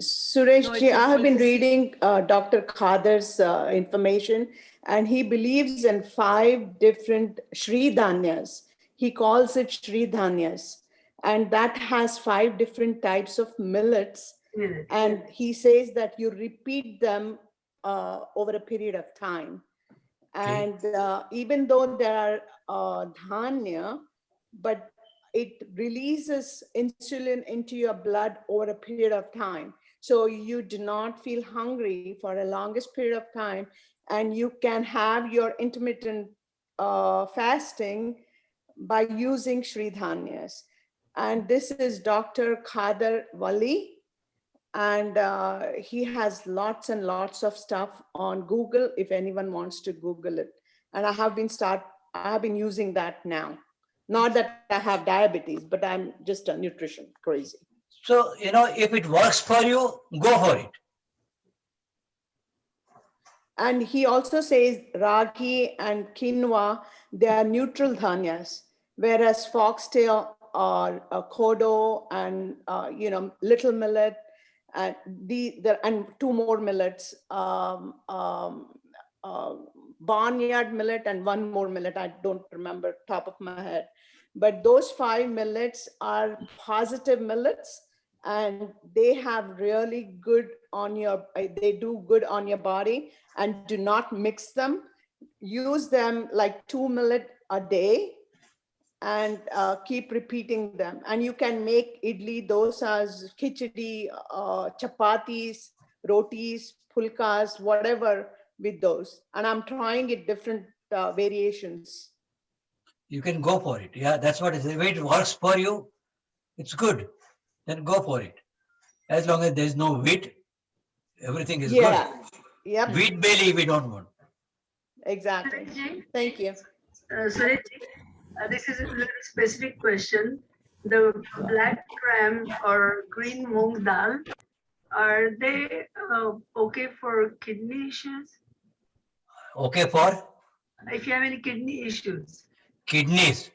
Suresh ji, I have been reading Dr. Khader's information, and he believes in 5 different Shri Dhanyas. He calls it Shri Dhanyas, and that has 5 different types of millets. And he says that you repeat them over a period of time. And even though there are dhanya, but it releases insulin into your blood over a period of time. So you do not feel hungry for a longest period of time, and you can have your intermittent fasting by using Shri Dhanyas. And this is Dr. Khader Wali, and he has lots and lots of stuff on Google if anyone wants to Google it. And I have been using that now. Not that I have diabetes, but I'm just a nutrition crazy. So, if it works for you, go for it. And he also says ragi and quinoa, they are neutral dhanyas, whereas foxtail or kodo and little millet and and 2 more millets, barnyard millet and 1 more millet. I don't remember top of my head, but those 5 millets are positive millets, and they have really good they do good on your body. And do not mix them. Use them like 2 millet a day, and keep repeating them. And you can make idli, dosas, khichdi, chapatis, rotis, pulkas, whatever with those. And I'm trying it different variations. You can go for it. Yeah, that's what it is. If it works for you, it's good. Then go for it. As long as there's no wheat, everything is good. Yep. Wheat belly we don't want. Exactly. Thank you. Suresh, this is a little specific question. The black gram or green mung dal, are they okay for kidney issues? Okay for? If you have any kidney issues. Kidneys.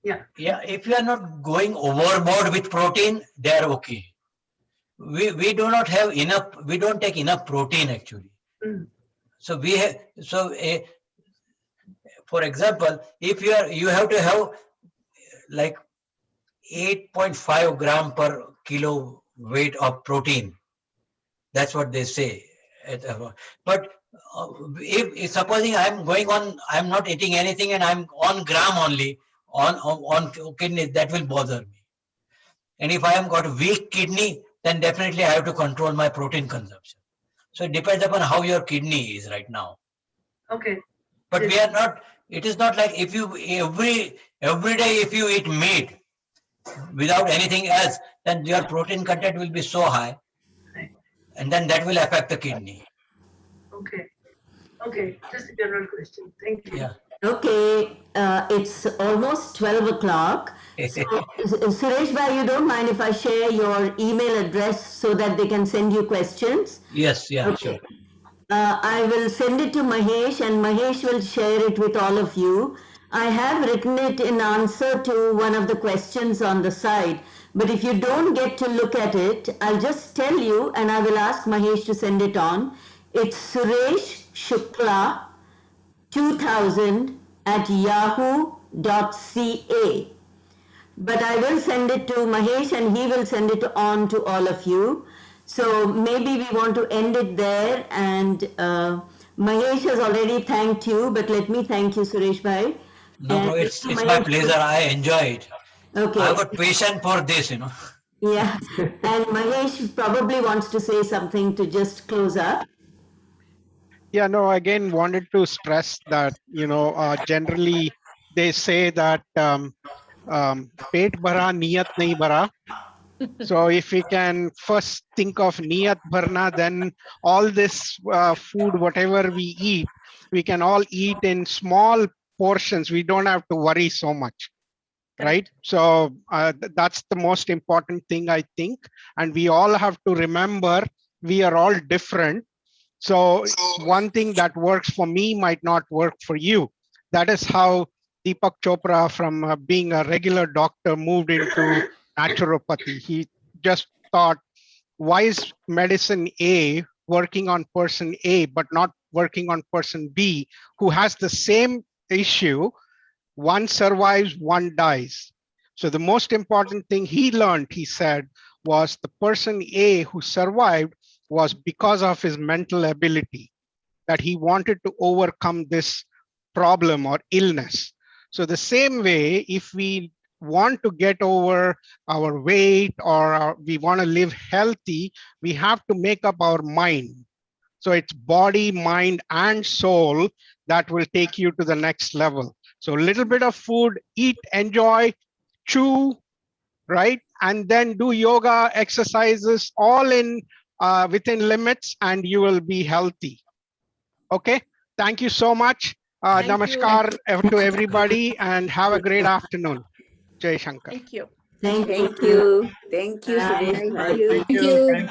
Yeah. Yeah, if you are not going overboard with protein, they are okay. We do not have enough, we don't take enough protein actually. So for example, if you have to have like 8.5 gram per kilo weight of protein. That's what they say. But if supposing I'm going on, I'm not eating anything and I'm on gram only on kidney, that will bother me. And if I have got a weak kidney, then definitely I have to control my protein consumption. So it depends upon how your kidney is right now. Okay. But we are not, it is not like if you every day if you eat meat without anything else, then your protein content will be so high. And then that will affect the kidney. Okay. Okay. Just a general question. Thank you. Yeah. Okay, it's almost 12 o'clock. So, Suresh Bhai, you don't mind if I share your email address so that they can send you questions? Yes, yeah, Okay. sure. I will send it to Mahesh and Mahesh will share it with all of you. I have written it in answer to one of the questions on the side, but if you don't get to look at it, I'll just tell you and I will ask Mahesh to send it on. It's Suresh Shukla 2000 at yahoo.ca. But I will send it to Mahesh and he will send it on to all of you. So maybe we want to end it there, and Mahesh has already thanked you, but let me thank you, Suresh Bhai. No, bro, it's my pleasure. I enjoy it. Okay. I've got patience for this, you know. Yeah, and Mahesh probably wants to say something to just close up. Yeah, no, again, wanted to stress that, generally they say that pet bhara, niyat nahi bhara. So if we can first think of niyat bharna, then all this food, whatever we eat, we can all eat in small portions. We don't have to worry so much. Right. So that's the most important thing, I think. And we all have to remember we are all different. So one thing that works for me might not work for you. That is how Deepak Chopra, from being a regular doctor, moved into naturopathy. He just thought, why is medicine A working on person A, but not working on person B, who has the same issue? One survives, one dies. So the most important thing he learned, he said, was the person A who survived was because of his mental ability, that he wanted to overcome this problem or illness. So the same way, if we want to get over our weight or we want to live healthy, we have to make up our mind. So it's body, mind, and soul that will take you to the next level. So a little bit of food, eat, enjoy, chew, right? And then do yoga, exercises, all in within limits, and you will be healthy. Okay, thank you so much. Namaskar to everybody, and have a great afternoon. Jai Shankar. Thank you. Thank Thank you. you. Thank you, Suresh. Thank Bhai. you. Thank you.